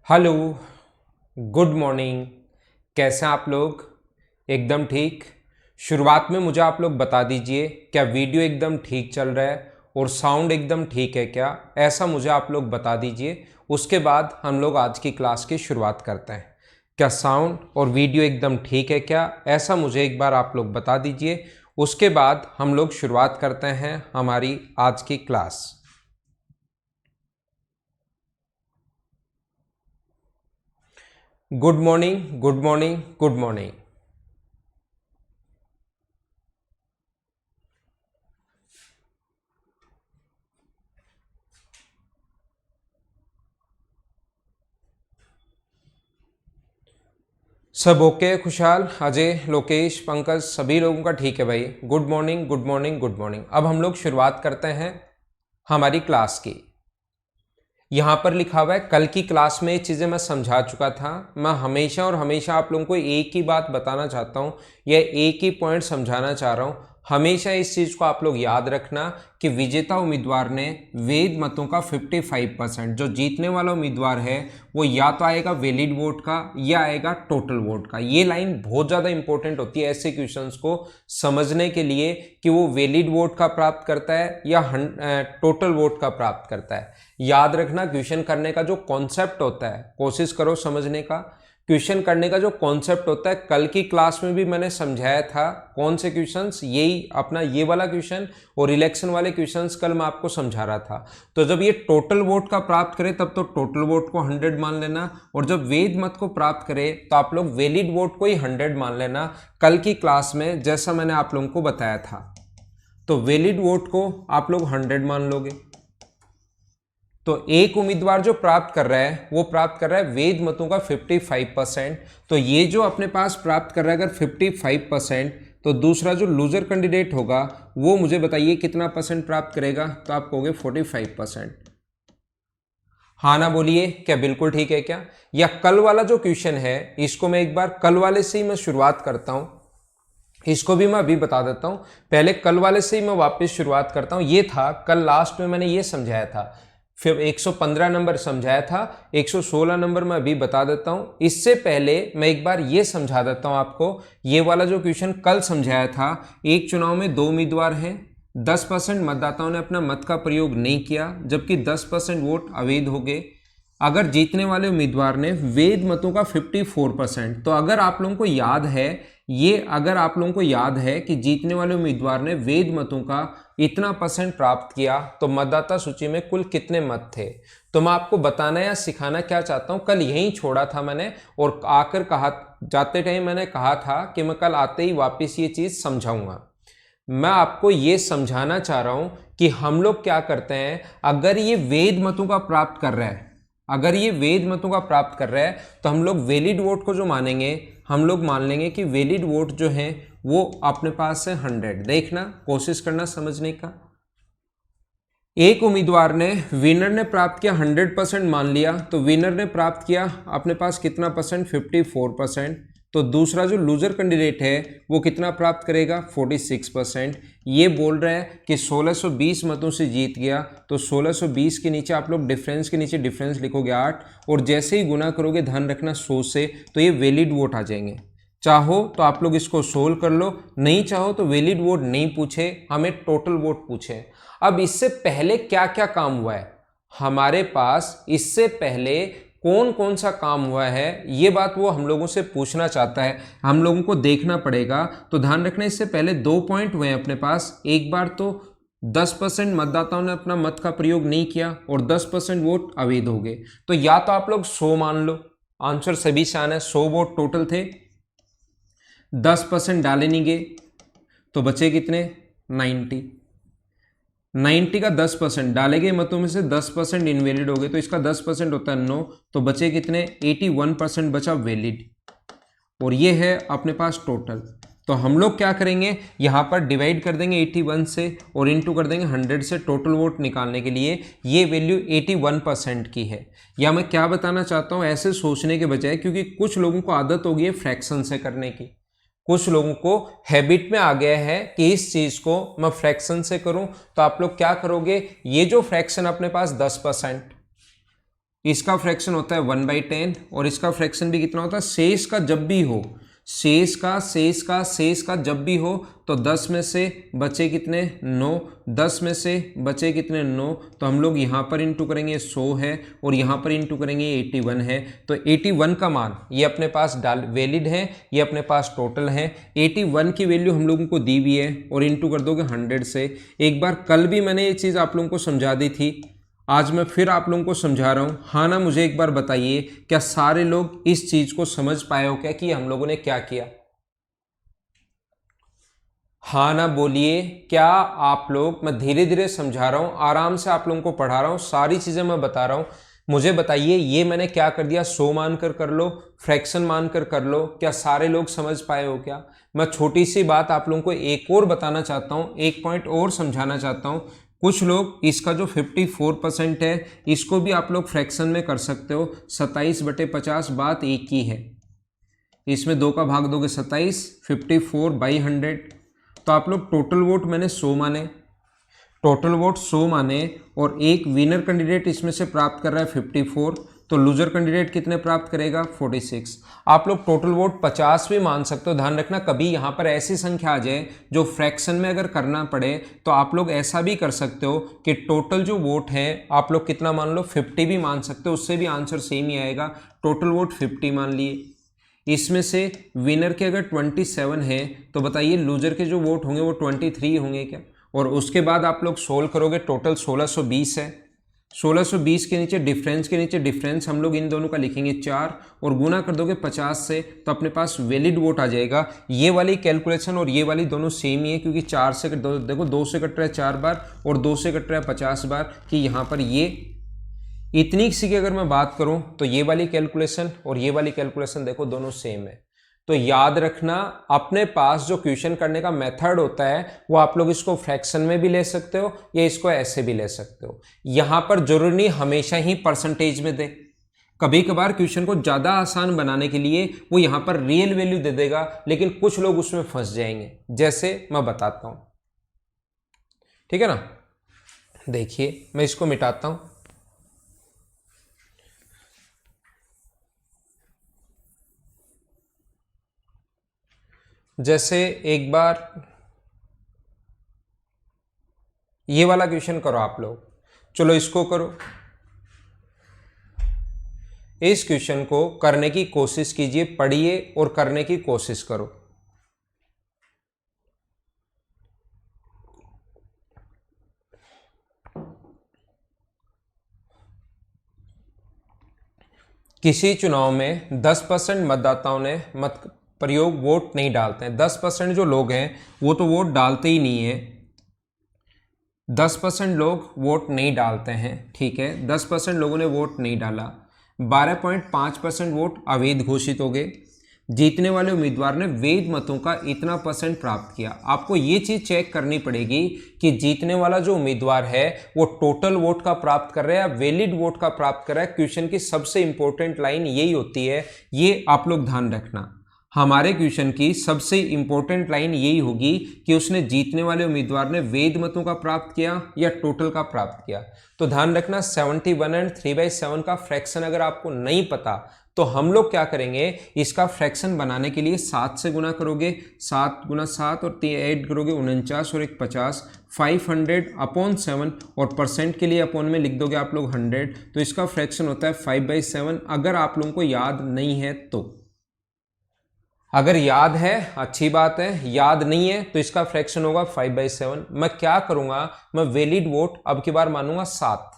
Hello, good morning. कैसे हैं आप लोग? एकदम ठीक। शुरुआत में मुझे आप लोग बता दीजिए, क्या वीडियो एकदम ठीक चल रहा है और साउंड एकदम ठीक है क्या? ऐसा मुझे आप लोग बता दीजिए। उसके बाद हम लोग आज की क्लास की शुरुआत करते हैं। क्या साउंड और वीडियो एकदम ठीक है क्या? ऐसा मुझे एक बार आप लोग बता दीजिए। उसके बाद हम लोग शुरुआत करते हैं हमारी आज की class. Good morning, good morning, good morning. सब ओके? खुशहाल, अजय, लोकेश, पंकज, सभी लोगों का ठीक है भाई। Good morning, good morning, good morning. अब हम लोग शुरुआत करते हैं हमारी क्लास की। यहाँ पर लिखा हुआ है, कल की क्लास में ये चीज़ें मैं समझा चुका था। मैं हमेशा और हमेशा आप लोगों को एक ही बात बताना चाहता हूँ या एक ही पॉइंट समझाना चाह रहा हूँ। हमेशा इस चीज़ को आप लोग याद रखना कि विजेता उम्मीदवार ने वैध मतों का 55%, जो जीतने वाला उम्मीदवार है वो या तो आएगा वैलिड वोट का या आएगा टोटल वोट का। ये लाइन बहुत ज़्यादा इंपॉर्टेंट होती है ऐसे क्वेश्चंस को समझने के लिए कि वो वैलिड वोट का प्राप्त करता है या टोटल वोट का प्राप्त करता है। याद रखना, क्वेश्चन करने का जो कॉन्सेप्ट होता है, कोशिश करो समझने का। क्वेश्चन करने का जो कॉन्सेप्ट होता है, कल की क्लास में भी मैंने समझाया था। कौन से क्वेश्चंस? यही अपना ये वाला क्वेश्चन और इलेक्शन वाले क्वेश्चंस कल मैं आपको समझा रहा था। तो जब ये टोटल वोट का प्राप्त करे तब तो टोटल वोट को 100 मान लेना, और जब वैध मत को प्राप्त करे तो आप लोग वैलिड वोट को ही 100 मान लेना। कल की क्लास में जैसा मैंने आप लोगों को बताया था, तो वैलिड वोट को आप लोग 100 मान लोगे। तो एक उम्मीदवार जो प्राप्त कर रहा है वो प्राप्त कर रहा है वैध मतों का 55%। तो ये जो अपने पास प्राप्त कर रहा है अगर 55%, तो दूसरा जो लूजर कैंडिडेट होगा वो मुझे बताइए कितना परसेंट प्राप्त करेगा? तो आप कहोगे 45%। हाँ ना बोलिए, क्या बिल्कुल ठीक है क्या? या कल वाला जो क्वेश्चन है इसको मैं एक बार कल वाले से ही मैं शुरुआत करता हूं। इसको भी मैं अभी बता देता हूं। पहले कल वाले से ही मैं वापस शुरुआत करता हूं। ये था कल लास्ट में मैंने ये समझाया था, फिर 115 नंबर समझाया था। 116 नंबर मैं अभी बता देता हूं। इससे पहले मैं एक बार ये समझा देता हूं आपको। ये वाला जो क्वेश्चन कल समझाया था, एक चुनाव में 2 उम्मीदवार हैं, 10% मतदाताओं ने अपना मत का प्रयोग नहीं किया, जबकि 10% वोट अवैध हो गए। अगर जीतने वाले उम्मीदवार ने वैध मतों का 54%, तो अगर आप लोगों को याद है, अगर आप लोगों को याद है कि जीतने वाले उम्मीदवार ने वैध मतों का इतना परसेंट प्राप्त किया, तो मतदाता सूची में कुल कितने मत थे? तो मैं आपको बताना या सिखाना क्या चाहता हूं, कल यहीं छोड़ा था मैंने, और आकर कहा, जाते टाइम मैंने कहा था कि मैं कल आते ही वापस ये चीज समझाऊंगा। मैं आपको ये समझाना चाह रहा हूं कि हम लोग क्या करते हैं, अगर ये वैध मतों का प्राप्त कर रहा है, अगर ये वैध मतों का प्राप्त कर रहा है, तो हम लोग वैलिड वोट को जो मानेंगे, हम लोग मान लेंगे कि वैलिड वोट जो है वो अपने पास है 100। देखना, कोशिश करना समझने का। एक उम्मीदवार ने, विनर ने प्राप्त किया 100% मान लिया, तो विनर ने प्राप्त किया अपने पास कितना परसेंट? 54%। तो दूसरा जो लूजर कैंडिडेट है वो कितना प्राप्त करेगा? 46%। ये बोल रहा है कि 1620 मतों से जीत गया, तो 1620 के नीचे आप लोग डिफरेंस के नीचे डिफरेंस लिखोगे 8, और जैसे ही गुना करोगे, ध्यान रखना 100 से, तो ये वैलिड वोट आ जाएंगे। चाहो तो आप लोग इसको सोल्व कर लो, नहीं चाहो तो वैलिड वोट नहीं पूछे, हमें टोटल वोट पूछे। अब इससे पहले क्या क्या काम हुआ है हमारे पास, इससे पहले कौन कौन सा काम हुआ है, ये बात वो हम लोगों से पूछना चाहता है, हम लोगों को देखना पड़ेगा। तो ध्यान रखना, इससे पहले 2 पॉइंट हुए हैं अपने पास। एक बार तो 10% मतदाताओं ने अपना मत का प्रयोग नहीं किया और 10% वोट अवैध हो गए। तो या तो आप लोग 100 मान लो, आंसर सभी शान है, 100 वोट टोटल थे, 10% डाले नहीं गए, तो बचे कितने? 90। 90 का 10% डाले गए मतों में से 10% इनवैलिड हो गए, तो इसका 10% होता है 9, तो बचे कितने? 81% बचा वैलिड, और ये है अपने पास टोटल। तो हम लोग क्या करेंगे, यहाँ पर डिवाइड कर देंगे 81 से और इनटू कर देंगे 100 से, टोटल वोट निकालने के लिए। ये वैल्यू 81% की है। या मैं क्या बताना चाहता हूँ, ऐसे सोचने के बजाय, क्योंकि कुछ लोगों को आदत हो गई है फ्रैक्शन से करने की, कुछ लोगों को हैबिट में आ गया है कि इस चीज को मैं फ्रैक्शन से करूं, तो आप लोग क्या करोगे, ये जो फ्रैक्शन अपने पास 10%, इसका फ्रैक्शन होता है 1/10 और इसका फ्रैक्शन भी कितना होता है, शेष का जब भी हो, शेष का जब भी हो तो 10 में से बचे कितने 9, 10 में से बचे कितने 9, तो हम लोग यहाँ पर इंटू करेंगे 100 है और यहाँ पर इंटू करेंगे 81 है। तो 81 का मान ये अपने पास वैलिड है, ये अपने पास टोटल है। 81 की वैल्यू हम लोगों को दी हुई है और इंटू कर दोगे 100 से। एक बार कल भी मैंने ये चीज़ आप लोगों को समझा दी थी, आज मैं फिर आप लोगों को समझा रहा हूँ। हाँ ना, मुझे एक बार बताइए क्या सारे लोग इस चीज को समझ पाए हो क्या कि हम लोगों ने क्या किया? हाँ ना बोलिए, क्या आप लोग, मैं धीरे धीरे समझा रहा हूँ, आराम से आप लोगों को पढ़ा रहा हूँ, सारी चीजें मैं बता रहा हूँ। मुझे बताइए ये मैंने क्या कर दिया, 100 मानकर कर लो, फ्रैक्शन मानकर कर लो, क्या सारे लोग समझ पाए हो क्या? मैं छोटी सी बात आप लोगों को एक और बताना चाहता हूँ, एक पॉइंट और समझाना चाहता हूँ। कुछ लोग इसका जो 54% है इसको भी आप लोग फ्रैक्शन में कर सकते हो। 27/50 बात एक ही है, इसमें 2 का भाग दोगे 27, 54/100। तो आप लोग टोटल वोट मैंने 100 माने, टोटल वोट 100 माने और एक विनर कैंडिडेट इसमें से प्राप्त कर रहा है 54, तो लूजर कैंडिडेट कितने प्राप्त करेगा 46। आप लोग टोटल वोट 50 भी मान सकते हो। ध्यान रखना कभी यहाँ पर ऐसी संख्या आ जाए जो फ्रैक्शन में अगर करना पड़े तो आप लोग ऐसा भी कर सकते हो कि टोटल जो वोट है आप लोग कितना मान लो 50 भी मान सकते हो, उससे भी आंसर सेम ही आएगा। टोटल वोट 50 मान लिए, इसमें से विनर के अगर 27 है तो बताइए लूजर के जो वोट होंगे वो 23 होंगे क्या? और उसके बाद आप लोग सोल्व करोगे, टोटल 1620 है। 1620 के नीचे डिफरेंस, के नीचे डिफरेंस हम लोग इन दोनों का लिखेंगे 4 और गुना कर दोगे 50 से, तो अपने पास वैलिड वोट आ जाएगा। ये वाली कैलकुलेशन और ये वाली दोनों सेम ही है क्योंकि 4 से देखो 2 से कट रहा है 4 बार और 2 से कट रहा है 50 बार, कि यहाँ पर ये इतनी सी की अगर मैं बात करूं तो ये वाली कैलकुलेशन और ये वाली कैलकुलेशन देखो दोनों सेम है। तो याद रखना अपने पास जो क्वेश्चन करने का मेथड होता है वो आप लोग इसको फ्रैक्शन में भी ले सकते हो या इसको ऐसे भी ले सकते हो। यहां पर जरूरी नहीं हमेशा ही परसेंटेज में दे, कभी कभार क्वेश्चन को ज्यादा आसान बनाने के लिए वो यहां पर रियल वैल्यू दे देगा, लेकिन कुछ लोग उसमें फंस जाएंगे, जैसे मैं बताता हूं। ठीक है ना, देखिए मैं इसको मिटाता हूं। जैसे एक बार ये वाला क्वेश्चन करो आप लोग, चलो इसको करो। इस क्वेश्चन को करने की कोशिश कीजिए, पढ़िए और करने की कोशिश करो। किसी चुनाव में 10% मतदाताओं ने मत प्रयोग वोट नहीं डालते हैं। 10% जो लोग हैं वो तो वोट डालते ही नहीं है, 10% लोग वोट नहीं डालते हैं। ठीक है, 10% लोगों ने वोट नहीं डाला, 12.5% वोट अवैध घोषित हो गए। जीतने वाले उम्मीदवार ने वैध मतों का इतना परसेंट प्राप्त किया। आपको ये चीज चेक करनी पड़ेगी कि जीतने वाला जो उम्मीदवार है वो टोटल वोट का प्राप्त कर रहा है या वैलिड वोट का प्राप्त कर रहा है। क्वेश्चन की सबसे इंपॉर्टेंट लाइन यही होती है, ये आप लोग ध्यान रखना। हमारे क्वेश्चन की सबसे इंपॉर्टेंट लाइन यही होगी कि उसने जीतने वाले उम्मीदवार ने वैध मतों का प्राप्त किया या टोटल का प्राप्त किया। तो ध्यान रखना 71 एंड 3/7 का फ्रैक्शन अगर आपको नहीं पता तो हम लोग क्या करेंगे, इसका फ्रैक्शन बनाने के लिए 7 से गुना करोगे, 7 गुना 7 और 8 करोगे 49 और 1 50, 500/7 और परसेंट के लिए अपॉन में लिख दोगे आप लोग 100। तो इसका फ्रैक्शन होता है 5/7। अगर आप लोगों को याद नहीं है तो, अगर याद है अच्छी बात है, याद नहीं है तो इसका फ्रैक्शन होगा 5/7। मैं क्या करूंगा, मैं वैलिड वोट अब की बार मानूंगा 7।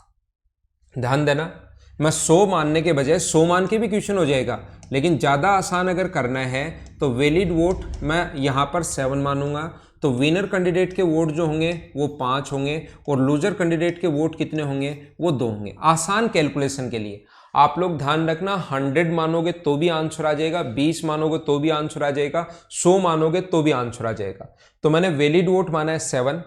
ध्यान देना, मैं 100 मानने के बजाय 100 मान के भी क्वेश्चन हो जाएगा, लेकिन ज़्यादा आसान अगर करना है तो वैलिड वोट मैं यहाँ पर 7 मानूंगा। तो विनर कैंडिडेट के वोट जो होंगे वो 5 होंगे और लूजर कैंडिडेट के वोट कितने होंगे, वो 2 होंगे। आसान कैलकुलेशन के लिए आप लोग ध्यान रखना, 100 मानोगे तो भी आंसर आ जाएगा, 20 मानोगे तो भी आंसर आ जाएगा, 100 मानोगे तो भी आंसर आ जाएगा। तो मैंने वैलिड वोट माना है 7,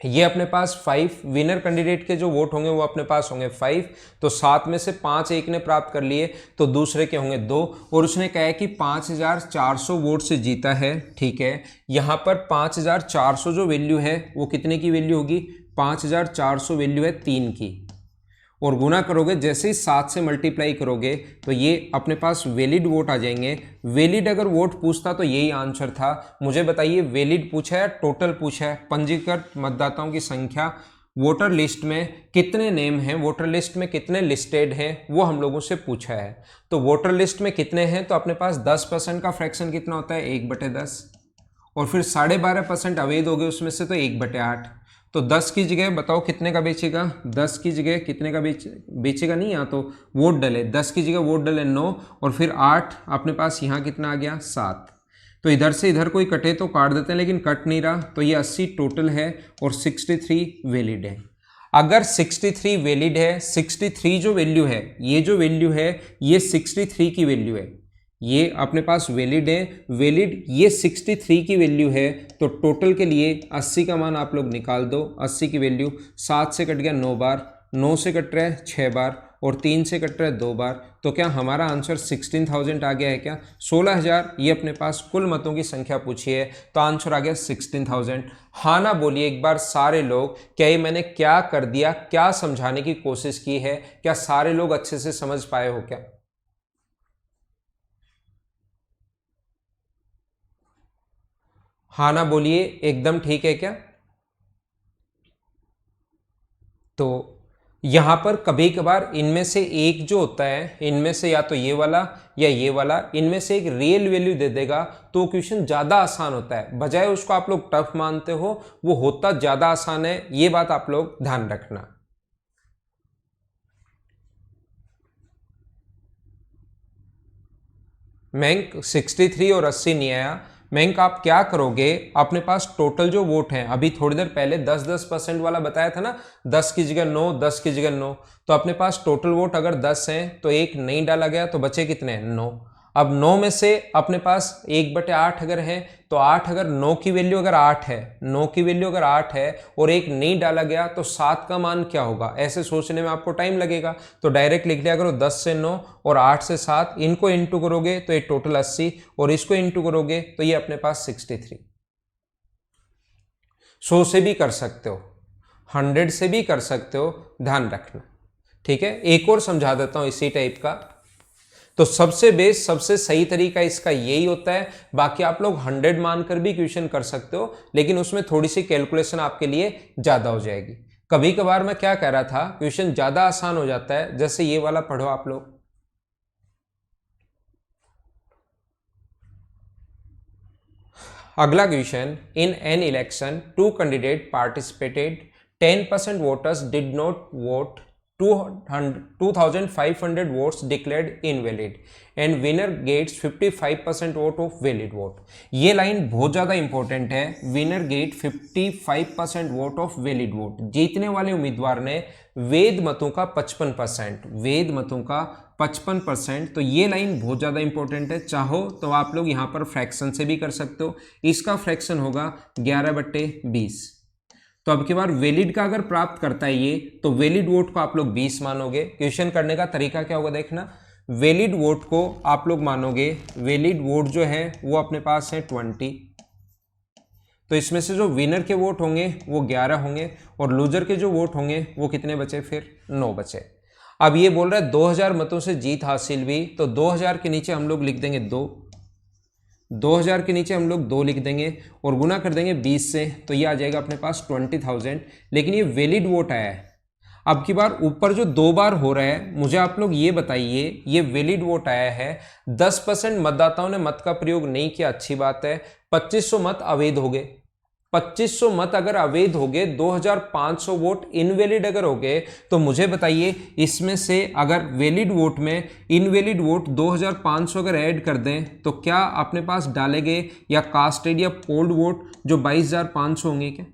ये अपने पास 5, विनर कैंडिडेट के जो वोट होंगे वो अपने पास होंगे 5। तो 7 में से 5 एक ने प्राप्त कर लिए तो दूसरे के होंगे 2, और उसने कहा है कि 5400 वोट से जीता है। ठीक है, यहाँ पर 5400 जो वैल्यू है वो कितने की वैल्यू होगी, 5400 वैल्यू है 3 की, और गुना करोगे, जैसे ही 7 से मल्टीप्लाई करोगे तो ये अपने पास वैलिड वोट आ जाएंगे। वैलिड अगर वोट पूछता तो यही आंसर था। मुझे बताइए वैलिड पूछा है टोटल पूछा है? पंजीकृत मतदाताओं की संख्या, वोटर लिस्ट में कितने नेम हैं, वोटर लिस्ट में कितने लिस्टेड हैं, वो हम लोगों से पूछा है। तो वोटर लिस्ट में कितने हैं, तो अपने पास 10% का फ्रैक्शन कितना होता है, 1/10, और फिर 12.5% अवैध हो गए उसमें से, तो 1/8। तो 10 की जगह बताओ कितने का बेचेगा, 10 की जगह कितने का बेचेगा नहीं, यहाँ तो वोट डले, 10 की जगह वोट डले 9, और फिर 8 अपने पास यहाँ कितना आ गया 7। तो इधर से इधर कोई कटे तो काट देते हैं, लेकिन कट नहीं रहा, तो ये 80 टोटल है और 63 वैलिड है। अगर 63 वैलिड है, 63 जो वैल्यू है, ये जो वैल्यू है ये 63 की वैल्यू है, ये अपने पास वैलिड है, वैलिड ये 63 की वैल्यू है, तो टोटल के लिए 80 का मान आप लोग निकाल दो। 80 की वैल्यू 7 से कट गया 9 बार, 9 से कट रहा है 6 बार, और 3 से कट रहा है 2 बार, तो क्या हमारा आंसर 16,000 आ गया है क्या? 16,000 ये अपने पास कुल मतों की संख्या पूछी है, तो आंसर आ गया 16,000। हाँ ना बोलिए एक बार सारे लोग, क्या ये मैंने क्या कर दिया, क्या समझाने की कोशिश की है, क्या सारे लोग अच्छे से समझ पाए हो क्या? हाँ ना बोलिए, एकदम ठीक है क्या? तो यहां पर कभी कभार इनमें से एक जो होता है, इनमें से या तो ये वाला या ये वाला, इनमें से एक रियल वैल्यू दे देगा तो क्वेश्चन ज्यादा आसान होता है, बजाय उसको आप लोग टफ मानते हो, वो होता ज्यादा आसान है, ये बात आप लोग ध्यान रखना। मैंक 63 और 80 नहीं आया। मैंक आप क्या करोगे, अपने पास टोटल जो वोट हैं, अभी थोड़ी देर पहले 10-10% वाला बताया था ना, 10 की जगह 9, 10 की जगह 9, तो अपने पास टोटल वोट अगर 10 हैं तो एक नहीं डाला गया, तो बचे कितने, 9। अब 9 में से अपने पास 1/8 अगर है, तो 8 अगर 9 की वैल्यू अगर 8 है, 9 की वैल्यू अगर 8 है और एक नहीं डाला गया, तो 7 का मान क्या होगा, ऐसे सोचने में आपको टाइम लगेगा, तो डायरेक्ट लिख लिया करो 10 से 9 और 8 से 7, इनको इंटू करोगे तो ये टोटल 80, और इसको इंटू करोगे तो ये अपने पास 63। 100 से भी कर सकते हो, 100 से भी कर सकते हो, ध्यान रखना। ठीक है, एक और समझा देता हूं इसी टाइप का। तो सबसे बेस्ट सबसे सही तरीका इसका यही होता है, बाकी आप लोग 100 मानकर भी क्वेश्चन कर सकते हो, लेकिन उसमें थोड़ी सी कैलकुलेशन आपके लिए ज्यादा हो जाएगी। कभी कभार मैं क्या कह रहा था, क्वेश्चन ज्यादा आसान हो जाता है, जैसे ये वाला पढ़ो आप लोग। अगला question, in an election 2 candidate participated, 10% voters did not vote, 2,500 votes declared invalid and winner gets 55% vote of valid vote। ये लाइन बहुत ज़्यादा इंपॉर्टेंट है, winner get 55% vote of valid vote. जीतने वाले उम्मीदवार ने वैध मतों का 55%, वैध मतों का 55%, तो ये लाइन बहुत ज़्यादा इंपॉर्टेंट है। चाहो तो आप लोग यहाँ पर फ्रैक्शन से भी कर सकते हो, इसका फ्रैक्शन होगा 11/20। तो अब की बार वैलिड का अगर प्राप्त करता है ये, तो वैलिड वोट को आप लोग 20 मानोगे। क्वेश्चन करने का तरीका क्या होगा देखना, वैलिड वोट को आप लोग मानोगे, वैलिड वोट जो है वो अपने पास है 20, तो इसमें से जो विनर के वोट होंगे वो 11 होंगे, और लूजर के जो वोट होंगे वो कितने बचे, फिर 9 बचे। अब ये बोल रहा है 2000 मतों से जीत हासिल हुई, तो 2000 के नीचे हम लोग लिख देंगे 2, 2000 के नीचे हम लोग 2 लिख देंगे और गुना कर देंगे 20 से, तो ये आ जाएगा अपने पास 20,000। लेकिन ये वैलिड वोट आया है। अब की बार ऊपर जो 2 बार हो रहा है, मुझे आप लोग ये बताइए, ये वैलिड वोट आया है, 10% मतदाताओं ने मत का प्रयोग नहीं किया, अच्छी बात है, 2500 मत अवैध हो गए। 2500 मत अगर अवैध हो गए, 2500 वोट इनवैलिड अगर हो गए, तो मुझे बताइए इसमें से अगर वैलिड वोट में इनवैलिड वोट 2500 अगर ऐड कर दें, तो क्या अपने पास डाले गए या कास्टेड या पोल्ड वोट जो 22,500 होंगे क्या?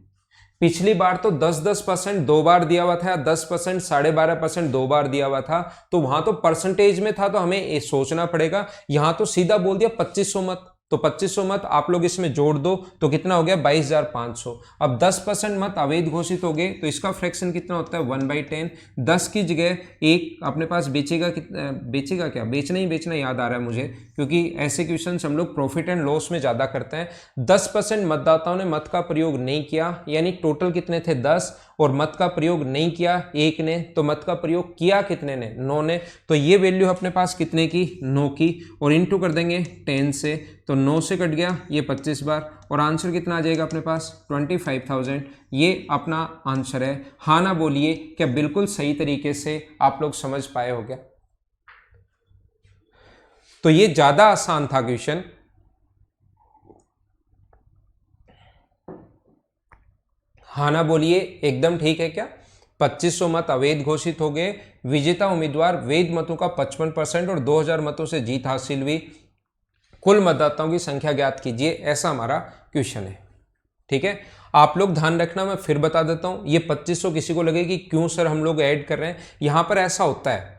पिछली बार तो 10-10% 2 बार दिया हुआ था, या 10% 12.5% 2 बार दिया हुआ था, तो वहां तो परसेंटेज में था, तो हमें ये सोचना पड़ेगा। यहां तो सीधा बोल दिया 2500 मत, तो 2500 मत आप लोग इसमें जोड़ दो तो कितना हो गया, 22,500। अब 10% मत अवैध घोषित हो गए, तो इसका फ्रैक्शन कितना होता है, 1/10। 10 की जगह एक अपने पास बेचेगा, कितना बेचेगा, क्या बेचना ही बेचना याद आ रहा है मुझे, क्योंकि ऐसे क्वेश्चन हम लोग प्रॉफिट एंड लॉस में ज्यादा करते हैं। 10% मतदाताओं ने मत का प्रयोग नहीं किया, यानी टोटल कितने थे, 10, और मत का प्रयोग नहीं किया 1 ने, तो मत का प्रयोग किया कितने ने, 9 ने। तो ये वैल्यू अपने पास कितने की, 9 की, और इनटू कर देंगे 10 से, तो 9 से कट गया ये 25 बार, और आंसर कितना आ जाएगा अपने पास 25,000। ये अपना आंसर है। हाँ ना बोलिए, क्या बिल्कुल सही तरीके से आप लोग समझ पाए हो क्या? तो ये ज्यादा आसान था क्वेश्चन। हाँ ना बोलिए, एकदम ठीक है क्या? 2500 मत अवैध घोषित हो गए, विजेता उम्मीदवार वैध मतों का 55% और 2000 मतों से जीत हासिल हुई, कुल मतदाताओं की संख्या ज्ञात कीजिए, ऐसा हमारा क्वेश्चन है। ठीक है, आप लोग ध्यान रखना, मैं फिर बता देता हूं, ये 2500 किसी को लगे कि क्यों सर हम लोग ऐड कर रहे हैं, यहां पर ऐसा होता है,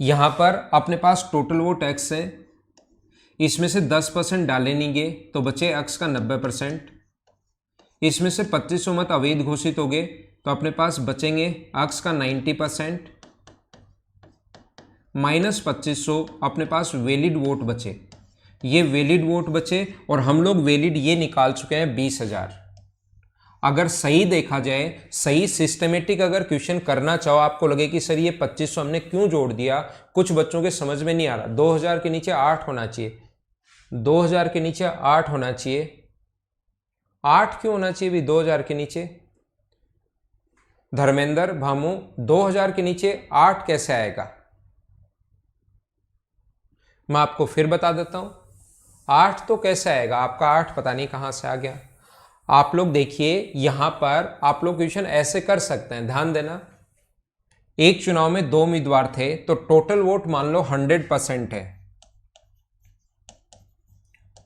यहां पर अपने पास टोटल वोट एक्स है, इसमें से 10% डाले नहीं गए तो बचे एक्स का 90%, इसमें से 2500 मत अवैध घोषित हो गए तो अपने पास बचेंगे एक्स का 90%, माइनस 2500 अपने पास वैलिड वोट बचे, ये वैलिड वोट बचे, और हम लोग वैलिड ये निकाल चुके हैं 20,000। अगर सही देखा जाए, सही सिस्टमेटिक अगर क्वेश्चन करना चाहो, आपको लगे कि सर ये 2500 हमने क्यों जोड़ दिया, कुछ बच्चों के समझ में नहीं आ रहा, 2000 के नीचे 8 होना चाहिए, 2000 के नीचे 8 होना चाहिए, 8 क्यों होना चाहिए भी 2000 के नीचे? धर्मेंद्र भामू, 2000 के नीचे 8 कैसे आएगा? मैं आपको फिर बता देता हूं, 8 तो कैसे आएगा, आपका 8 पता नहीं कहां से आ गया। आप लोग देखिए, यहां पर आप लोग क्वेश्चन ऐसे कर सकते हैं, ध्यान देना, एक चुनाव में 2 उम्मीदवार थे तो टोटल वोट मान लो 100% है,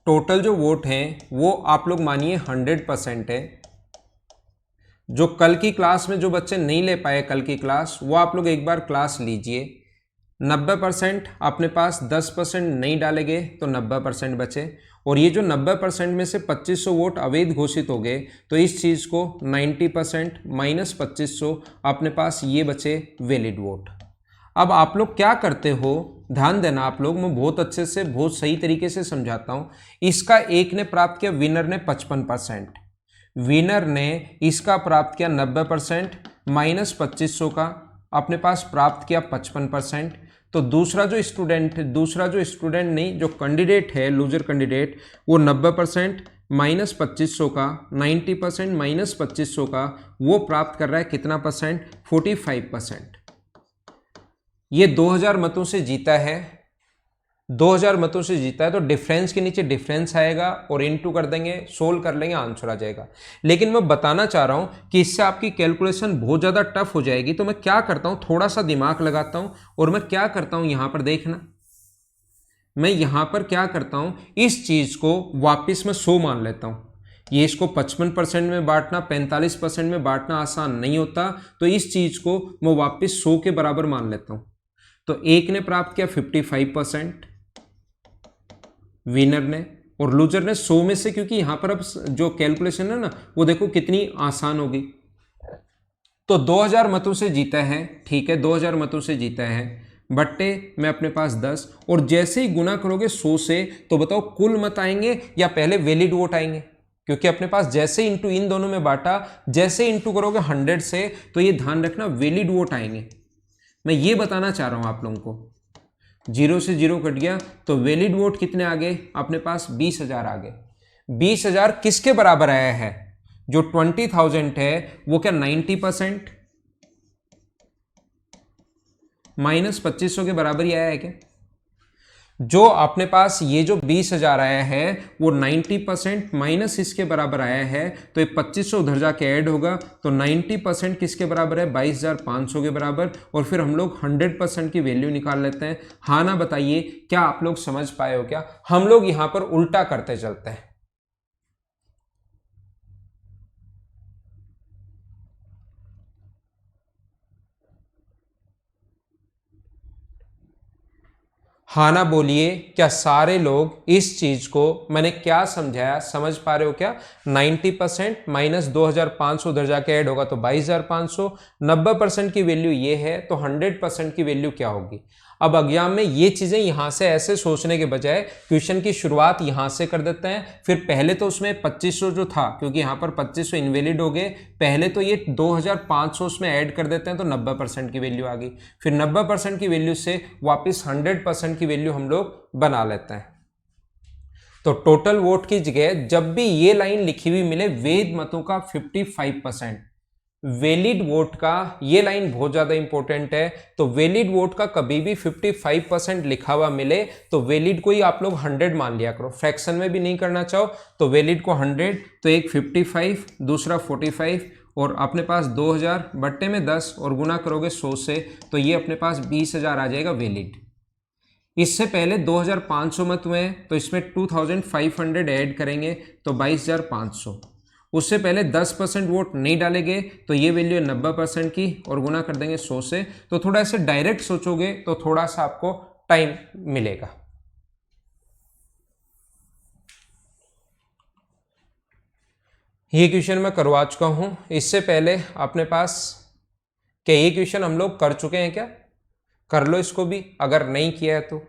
टोटल जो वोट हैं वो आप लोग मानिए 100% है। जो कल की क्लास में जो बच्चे नहीं ले पाए कल की क्लास, वो आप लोग एक बार क्लास लीजिए। 90% अपने पास 10% नहीं डाले गए तो 90% बचे, और ये जो 90% में से 2500 वोट अवैध घोषित हो गए, तो इस चीज़ को 90% माइनस 2500 अपने पास ये बचे वैलिड वोट। अब आप लोग क्या करते हो, ध्यान देना आप लोग, मैं बहुत अच्छे से बहुत सही तरीके से समझाता हूं। इसका एक ने प्राप्त किया, विनर ने 55%, विनर ने इसका प्राप्त किया 90%, माइनस 2500 का अपने पास प्राप्त किया 55%। तो दूसरा जो स्टूडेंट नहीं, जो कैंडिडेट है, लूजर कैंडिडेट, वो 90% माइनस 2500 का, 90% माइनस 2500 का, वो प्राप्त कर रहा है कितना परसेंट, 45%। ये 2000 मतों से जीता है, 2000 मतों से जीता है, तो डिफरेंस के नीचे डिफरेंस आएगा और इनटू कर देंगे, सोल्व कर लेंगे, आंसर आ जाएगा। लेकिन मैं बताना चाह रहा हूं कि इससे आपकी कैलकुलेशन बहुत ज्यादा टफ हो जाएगी, तो मैं क्या करता हूं, थोड़ा सा दिमाग लगाता हूं, और मैं क्या करता हूं, यहां पर देखना, मैं यहां पर क्या करता हूं, इस चीज को वापिस मैं 100 मान लेता हूं। ये इसको 55% में बांटना, 45% में बांटना आसान नहीं होता, तो इस चीज को मैं वापिस 100 के बराबर मान लेता हूं। तो एक ने प्राप्त किया 55% विनर ने, और लूजर ने 100 में से, क्योंकि यहां पर अब जो कैलकुलेशन है ना, वो देखो कितनी आसान होगी। तो 2000 मतों से जीता है, ठीक है, 2000 मतों से जीता है, बट्टे में अपने पास 10, और जैसे ही गुना करोगे 100 से, तो बताओ कुल मत आएंगे या पहले वैलिड वोट आएंगे? क्योंकि अपने पास जैसे इंटू इन दोनों में बांटा, जैसे इंटू करोगे 100 से, तो ये ध्यान रखना वैलिड वोट आएंगे। मैं ये बताना चाह रहा हूं आप लोगों को, 0 से 0 कट गया, तो वैलिड वोट कितने आ गए अपने पास, 20,000 आ गए। 20,000 किसके बराबर आया है, जो 20,000 है वो क्या 90% माइनस 2500 के बराबर ही आया है क्या? जो अपने पास ये जो 20,000 आया है वो 90% माइनस इसके बराबर आया है, तो ये 2500 उधर जाके ऐड होगा, तो 90% किसके बराबर है, 22,500 के बराबर, और फिर हम लोग 100% की वैल्यू निकाल लेते हैं। हाँ ना बताइए, क्या आप लोग समझ पाए हो क्या? हम लोग यहां पर उल्टा करते चलते हैं। हाँ ना बोलिए, क्या सारे लोग इस चीज को मैंने क्या समझाया समझ पा रहे हो क्या? 90% माइनस 2500 उधर जाके ऐड होगा तो 22,500, 90% की वैल्यू ये है तो 100% की वैल्यू क्या होगी? अब एग्जाम में ये चीजें यहां से ऐसे सोचने के बजाय क्वेश्चन की शुरुआत यहां से कर देते हैं। फिर पहले तो उसमें 2500 जो था, क्योंकि यहां पर 2500 इनवैलिड हो गए, पहले तो ये 2500 उसमें ऐड कर देते हैं तो 90% की वैल्यू आ गई। फिर 90% की वैल्यू से वापस 100% की वैल्यू हम लोग बना लेते हैं। तो टोटल वोट की जगह जब भी ये लाइन लिखी हुई मिले वेद मतों का 55%, वैलिड वोट का, ये लाइन बहुत ज्यादा इंपॉर्टेंट है। तो वैलिड वोट का कभी भी 55% लिखा हुआ मिले तो वैलिड को ही आप लोग 100 मान लिया करो। फ्रैक्शन में भी नहीं करना चाहो तो वैलिड को 100, तो एक 55, दूसरा 45 और अपने पास 2000 बट्टे में 10 और गुना करोगे 100 से तो ये अपने पास 20,000 आ जाएगा वैलिड। इससे पहले 2500 मत हुए तो इसमें 2500 ऐड करेंगे तो 22,500। उससे पहले 10% वोट नहीं डाले गए तो ये वैल्यू है 90% की और गुना कर देंगे 100 से। तो थोड़ा ऐसे डायरेक्ट सोचोगे तो थोड़ा सा आपको टाइम मिलेगा। ये क्वेश्चन मैं करवा चुका हूं। इससे पहले अपने पास क्या ये क्वेश्चन हम लोग कर चुके हैं क्या? कर लो इसको भी अगर नहीं किया है तो।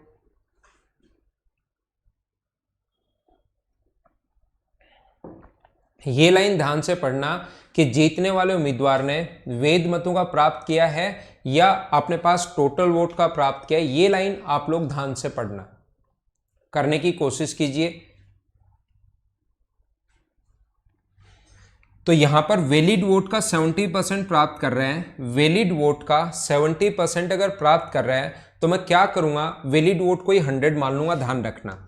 ये लाइन ध्यान से पढ़ना कि जीतने वाले उम्मीदवार ने वेद मतों का प्राप्त किया है या अपने पास टोटल वोट का प्राप्त किया है। ये लाइन आप लोग ध्यान से पढ़ना, करने की कोशिश कीजिए। तो यहां पर वैलिड वोट का 70% प्राप्त कर रहे हैं। वैलिड वोट का 70% अगर प्राप्त कर रहे हैं तो मैं क्या करूंगा, वैलिड वोट को ही 100 मान लूंगा। ध्यान रखना,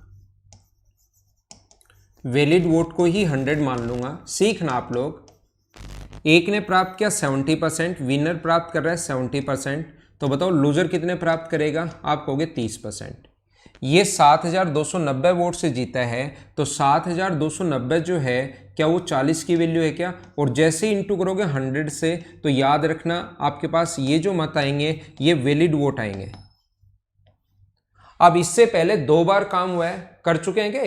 वैलिड वोट को ही 100 मान लूंगा। सीखना आप लोग, एक ने प्राप्त किया 70%, विनर प्राप्त कर रहा है 70%, तो बताओ लूजर कितने प्राप्त करेगा? आप कहोगे 30%। ये 7,290 वोट से जीता है तो 7,290 जो है क्या वो 40 की वैल्यू है क्या? और जैसे ही इंटू करोगे 100 से तो याद रखना आपके पास ये जो मत आएंगे ये वैलिड वोट आएंगे। अब इससे पहले 2 बार काम हुआ है, कर चुके हैं क्या?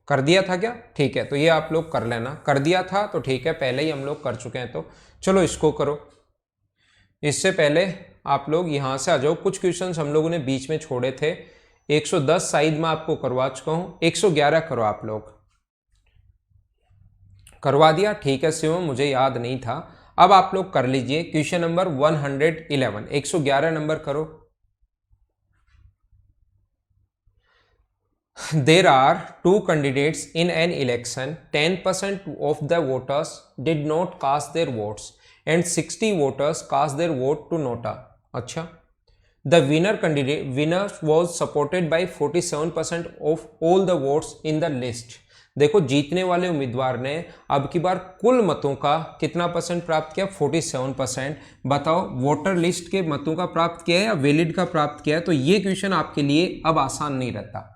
कर दिया था क्या? ठीक है, तो ये आप लोग कर लेना। कर दिया था तो ठीक है, पहले ही हम लोग कर चुके हैं तो चलो इसको करो। इससे पहले आप लोग यहां से आ जाओ। कुछ क्वेश्चंस हम लोगों ने बीच में छोड़े थे। 110 साइड में आपको करवा चुका हूं, 111 करो। आप लोग करवा दिया? ठीक है शिवम, मुझे याद नहीं था। अब आप लोग कर लीजिए क्वेश्चन नंबर 111, 111 नंबर करो। There are two candidates in an election. 10% of the voters did not cast their votes and 60 voters cast their vote to nota. अच्छा, the winner was supported by 47% of all the votes in the list. देखो जीतने वाले उम्मीदवार ने अब की बार कुल मतों का कितना परसेंट प्राप्त किया? 47%। बताओ वोटर लिस्ट के मतों का प्राप्त किया है या वैलिड का प्राप्त किया है? तो ये क्वेश्चन आपके लिए अब आसान नहीं रहता,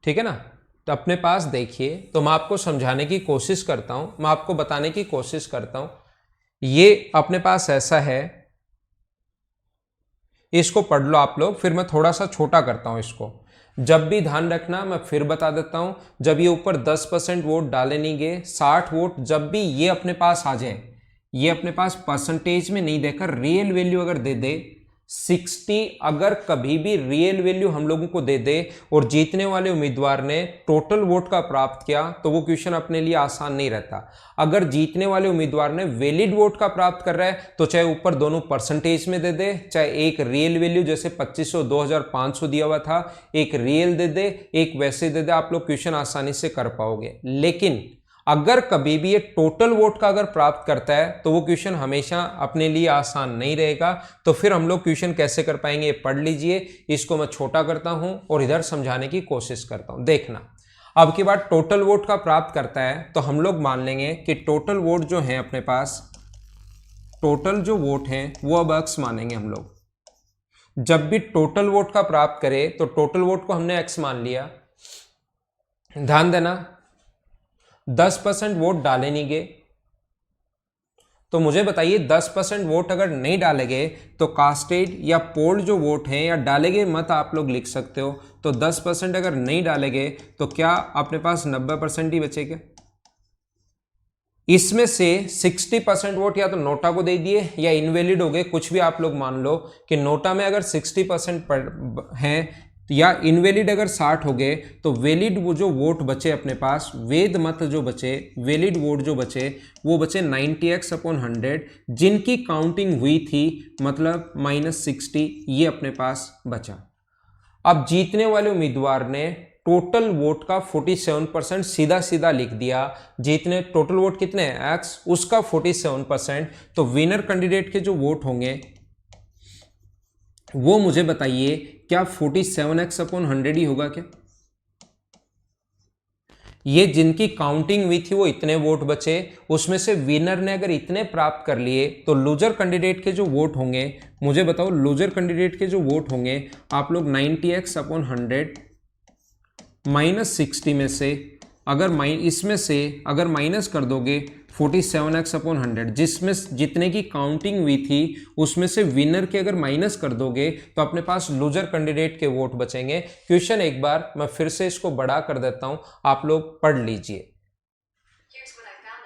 ठीक है ना? तो अपने पास देखिए, तो मैं आपको समझाने की कोशिश करता हूं, मैं आपको बताने की कोशिश करता हूं। ये अपने पास ऐसा है, इसको पढ़ लो आप लोग, फिर मैं थोड़ा सा छोटा करता हूं इसको। जब भी ध्यान रखना, मैं फिर बता देता हूं, जब ये ऊपर 10% वोट डाले नहीं गए, 60 वोट जब भी ये अपने पास आ जाए, ये अपने पास परसेंटेज में नहीं देकर रियल वैल्यू अगर दे दे 60, अगर कभी भी रियल वैल्यू हम लोगों को दे दे और जीतने वाले उम्मीदवार ने टोटल वोट का प्राप्त किया तो वो क्वेश्चन अपने लिए आसान नहीं रहता। अगर जीतने वाले उम्मीदवार ने वैलिड वोट का प्राप्त कर रहा है तो चाहे ऊपर दोनों परसेंटेज में दे दे, चाहे एक रियल वैल्यू जैसे 2500 2500 दिया हुआ था, एक रियल दे दे, एक वैसे दे दे, आप लोग क्वेश्चन आसानी से कर पाओगे। लेकिन अगर कभी भी ये टोटल वोट का अगर प्राप्त करता है तो वो क्वेश्चन हमेशा अपने लिए आसान नहीं रहेगा। तो फिर हम लोग क्वेश्चन कैसे कर पाएंगे? पढ़ लीजिए, इसको मैं छोटा करता हूं और इधर समझाने की कोशिश करता हूं। देखना, अब की बार टोटल वोट का प्राप्त करता है तो हम लोग मान लेंगे कि टोटल वोट जो है अपने पास, टोटल जो वोट है वो अब x मानेंगे हम लोग। जब भी टोटल वोट का प्राप्त करे तो टोटल वोट को हमने x मान लिया। ध्यान देना, 10% वोट डाले नहीं गए तो मुझे बताइए 10% वोट अगर नहीं डाले गए तो कास्टेड या पोल्ड जो वोट हैं या डाले गए मत आप लोग लिख सकते हो। तो 10% अगर नहीं डाले गए तो क्या अपने पास 90% ही बचेगा। इसमें से 60% वोट या तो नोटा को दे दिए या इनवैलिड हो गए, कुछ भी आप लोग मान लो कि नोटा में अगर 60% हैं या इनवैलिड अगर 60 हो गए तो वैलिड वो जो वोट बचे अपने पास, वैध मत जो बचे, वैलिड वोट जो बचे वो बचे 90x/100 जिनकी काउंटिंग हुई थी, मतलब -60 ये अपने पास बचा। अब जीतने वाले उम्मीदवार ने टोटल वोट का 47% सीधा सीधा लिख दिया। जीतने टोटल वोट कितने हैं x, उसका 47%। तो विनर कैंडिडेट के जो वोट होंगे वो मुझे बताइए क्या 47x/100 ही होगा क्या। ये जिनकी काउंटिंग हुई थी वो इतने वोट बचे, उसमें से विनर ने अगर इतने प्राप्त कर लिए तो लूजर कैंडिडेट के जो वोट होंगे, मुझे बताओ लूजर कैंडिडेट के जो वोट होंगे आप लोग 90x/100 -60 में से अगर इसमें से अगर माइनस कर दोगे 47x/100 जिसमें जितने की काउंटिंग हुई थी उसमें से विनर के अगर माइनस कर दोगे तो अपने पास लूजर कैंडिडेट के वोट बचेंगे। क्वेश्चन एक बार मैं फिर से इसको बड़ा कर देता हूं, आप लोग पढ़ लीजिए।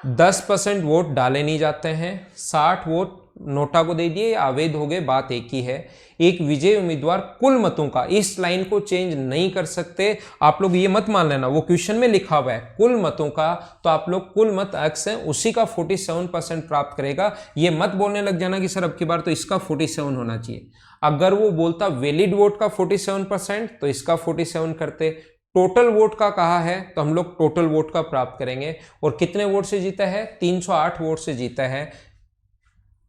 10% वोट डाले नहीं जाते हैं, 60 वोट नोटा को दे दिए या अवैध हो गए, बात एक ही है। एक विजयी उम्मीदवार कुल मतों का, इस लाइन को चेंज नहीं कर सकते आप लोग, ये मत मान लेना वो क्वेश्चन में लिखा हुआ है कुल मतों का, तो आप लोग कुल मत x है उसी का 47% प्राप्त करेगा। ये मत बोलने लग जाना कि सर अब की बार तो इसका 47 होना चाहिए। अगर वो बोलता वैलिड वोट का 47% तो इसका 47 करते। टोटल वोट का कहा है तो हम लोग टोटल वोट का प्राप्त करेंगे। और कितने वोट से जीता है, 308 वोट से जीता है।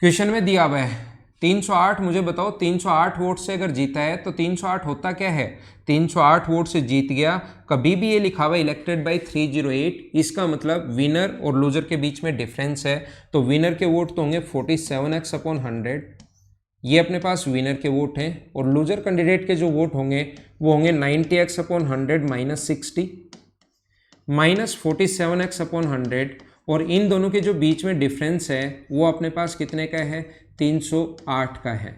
क्वेश्चन में दिया हुआ है 308, मुझे बताओ 308 वोट से अगर जीता है तो 308 होता क्या है, 308 वोट से जीत गया। कभी भी ये लिखा हुआ इलेक्टेड बाय 308, इसका मतलब विनर और लूजर के बीच में डिफरेंस है। तो विनर के वोट तो होंगे 47x/100, ये अपने पास विनर के वोट हैं। और लूजर कैंडिडेट के जो वोट होंगे वो होंगे 90x/100 -60 -47x/100। और इन दोनों के जो बीच में डिफरेंस है वो अपने पास कितने का है, 308 का है।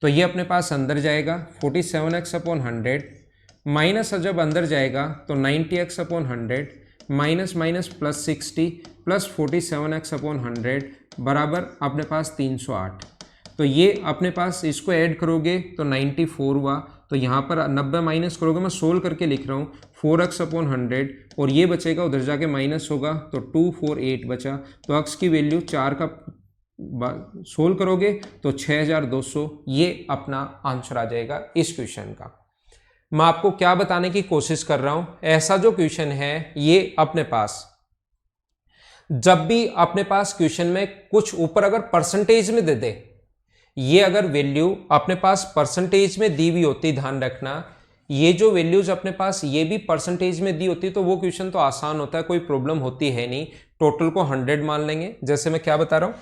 तो ये अपने पास अंदर जाएगा 47x/100 माइनस जब अंदर जाएगा तो 90x/100 माइनस माइनस +60 +47x/100 बराबर अपने पास 308। तो ये अपने पास इसको ऐड करोगे तो 94 हुआ। तो यहाँ पर 90 माइनस करोगे, मैं सोल्व करके लिख रहा हूँ 4x/100 और ये बचेगा उधर जाके माइनस होगा तो 248 बचा। तो x की वैल्यू 4 का सोल्व करोगे तो 6200, ये अपना आंसर आ जाएगा इस क्वेश्चन का। मैं आपको क्या बताने की कोशिश कर रहा हूं, ऐसा जो क्वेश्चन है ये अपने पास जब भी अपने पास क्वेश्चन में कुछ ऊपर अगर परसेंटेज में दे दे, ये अगर वैल्यू अपने पास परसेंटेज में दी हुई होती, ध्यान रखना ये जो वैल्यूज अपने पास ये भी परसेंटेज में दी होती तो वो क्वेश्चन तो आसान होता है, कोई प्रॉब्लम होती है नहीं। टोटल को 100 मान लेंगे, जैसे मैं क्या बता रहा हूं,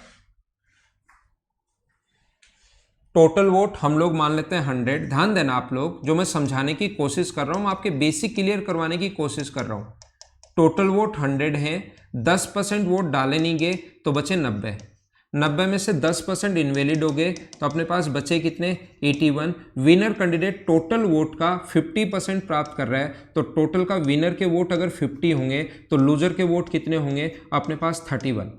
टोटल वोट हम लोग मान लेते हैं 100। ध्यान देना आप लोग, जो मैं समझाने की कोशिश कर रहा हूं, आपके बेसिक क्लियर करवाने की कोशिश कर रहा हूं। टोटल वोट 100 है, 10% वोट डाले नहीं गए तो बचे 90 में से 10% इनवैलिड हो गए तो अपने पास बचे कितने, 81। विनर कैंडिडेट टोटल वोट का 50% प्राप्त कर रहा है, तो टोटल का विनर के वोट अगर 50 होंगे तो लूजर के वोट कितने होंगे अपने पास 31।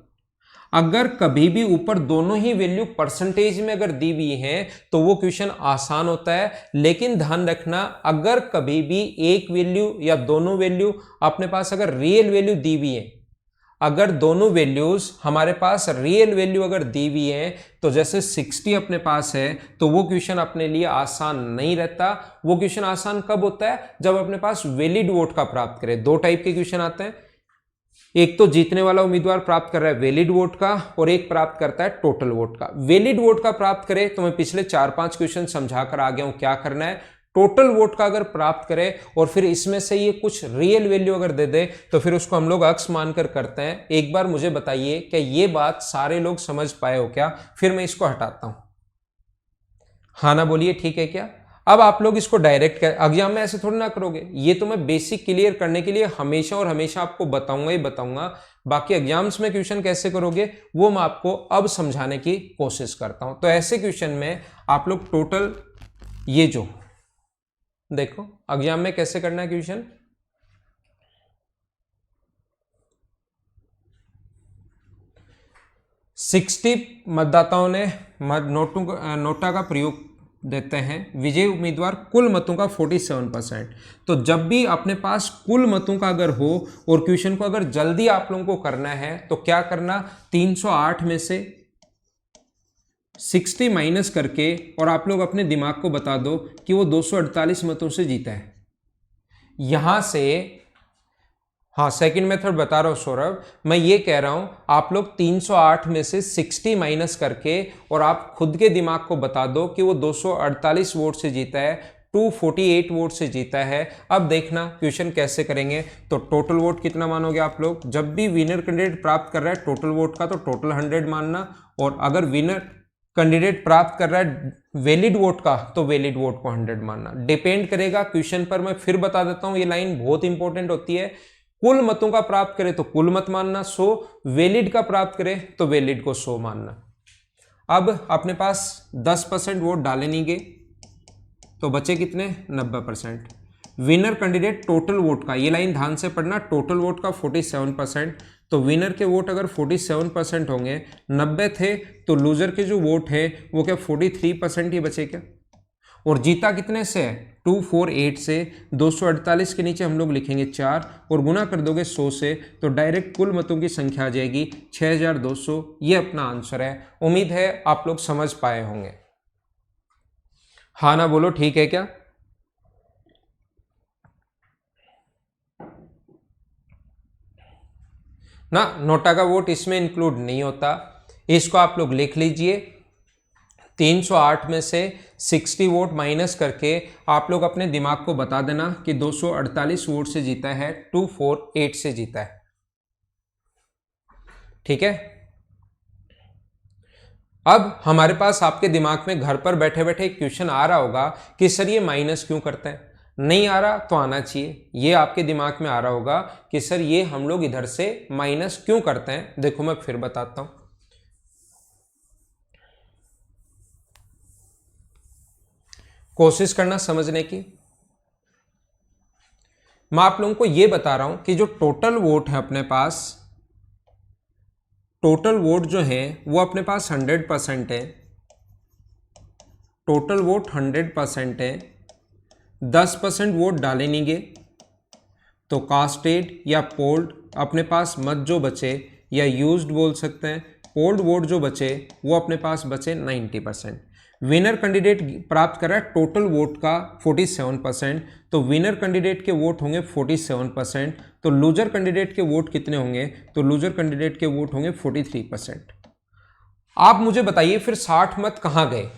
अगर कभी भी ऊपर दोनों ही वैल्यू परसेंटेज में अगर दी हुई है तो वो क्वेश्चन आसान होता है। लेकिन ध्यान रखना अगर कभी भी एक वैल्यू या दोनों वैल्यू अपने पास अगर रियल वैल्यू दी हुई है, अगर दोनों वैल्यूज हमारे पास रियल वैल्यू अगर दी हुई है तो जैसे 60 अपने पास है तो वो क्वेश्चन अपने लिए आसान नहीं रहता। वो क्वेश्चन आसान कब होता है, जब अपने पास वैलिड वोट का प्राप्त करे। दो टाइप के क्वेश्चन आते हैं, एक तो जीतने वाला उम्मीदवार प्राप्त कर रहा है वैलिड वोट का और एक प्राप्त करता है टोटल वोट का। वैलिड वोट का प्राप्त करे तो मैं पिछले 4-5 क्वेश्चन समझा कर आ गया हूं क्या करना है। टोटल वोट का अगर प्राप्त करे और फिर इसमें से ये कुछ रियल वैल्यू अगर दे दे तो फिर उसको हम लोग अक्स मानकर करते हैं। एक बार मुझे बताइए कि ये बात सारे लोग समझ पाए हो क्या, फिर मैं इसको हटाता हूं। हाँ ना बोलिए, ठीक है क्या। अब आप लोग इसको डायरेक्ट एग्जाम में ऐसे थोड़ी ना करोगे, ये तो मैं बेसिक क्लियर करने के लिए हमेशा और हमेशा आपको बताऊंगा ही बताऊंगा। बाकी एग्जाम्स में क्वेश्चन कैसे करोगे वो मैं आपको अब समझाने की कोशिश करता हूं। तो ऐसे क्वेश्चन में आप लोग टोटल ये जो देखो एग्जाम में कैसे करना है क्वेश्चन, सिक्सटी मतदाताओं ने नोटा का प्रयोग देते हैं, विजयी उम्मीदवार कुल मतों का 47%। तो जब भी अपने पास कुल मतों का अगर हो और क्वेश्चन को अगर जल्दी आप लोगों को करना है तो क्या करना, 308 में से 60 माइनस करके और आप लोग अपने दिमाग को बता दो कि वो 248 मतों से जीता है। यहां से हाँ सेकंड मेथड बता रहा हूं सौरभ, मैं ये कह रहा हूं आप लोग 308 में से 60 माइनस करके और आप खुद के दिमाग को बता दो कि वो 248 वोट से जीता है, 248 वोट से जीता है। अब देखना क्वेश्चन कैसे करेंगे। तो टोटल वोट कितना मानोगे आप लोग, जब भी विनर कैंडिडेट प्राप्त कर रहा है टोटल वोट का तो टोटल 100 मानना, और अगर विनर कैंडिडेट प्राप्त कर रहा है वैलिड वोट का तो वैलिड वोट को 100 मानना। डिपेंड करेगा क्वेश्चन पर, मैं फिर बता देता हूं, ये लाइन बहुत इंपॉर्टेंट होती है। कुल मतों का प्राप्त करे तो कुल मत मानना 100, वैलिड का प्राप्त करे तो वैलिड को 100 मानना। अब अपने पास 10% वोट डाले नहीं गए तो बचे कितने, 90%। विनर कैंडिडेट टोटल वोट का, ये लाइन ध्यान से पढ़ना, टोटल वोट का 47%। तो विनर के वोट अगर 47% होंगे, 90 थे, तो लूजर के जो वोट है वो क्या 43% ही बचे क्या। और जीता कितने से है, 248 से। 248 के नीचे हम लोग लिखेंगे 4 और गुना कर दोगे 100 से, तो डायरेक्ट कुल मतों की संख्या आ जाएगी 6200। ये अपना आंसर है। उम्मीद है आप लोग समझ पाए होंगे। हाँ ना बोलो, ठीक है क्या। ना नोटा का वोट इसमें इंक्लूड नहीं होता, इसको आप लोग लिख लीजिए। 308 में से 60 वोट माइनस करके आप लोग अपने दिमाग को बता देना कि 248 वोट से जीता है, 248 से जीता है। ठीक है। अब हमारे पास आपके दिमाग में घर पर बैठे बैठे एक क्वेश्चन आ रहा होगा कि सर ये माइनस क्यों करते हैं। नहीं आ रहा तो आना चाहिए, ये आपके दिमाग में आ रहा होगा कि सर ये हम लोग इधर से माइनस क्यों करते हैं। देखो मैं फिर बताता हूं, कोशिश करना समझने की। मैं आप लोगों को यह बता रहा हूं कि जो टोटल वोट है अपने पास, टोटल वोट जो है वो अपने पास 100% है। टोटल वोट 100% है। 10% वोट डाले नहीं गए तो कास्टेड या पोल्ड अपने पास मत जो बचे, या यूज्ड बोल सकते हैं, पोल्ड वोट जो बचे वो अपने पास बचे 90%। विनर कैंडिडेट प्राप्त कर रहा है टोटल वोट का 47%, तो विनर कैंडिडेट के वोट होंगे 47%। तो लूजर कैंडिडेट के वोट कितने होंगे, तो लूजर कैंडिडेट के वोट होंगे 43%। आप मुझे बताइए फिर 60 मत कहां गए।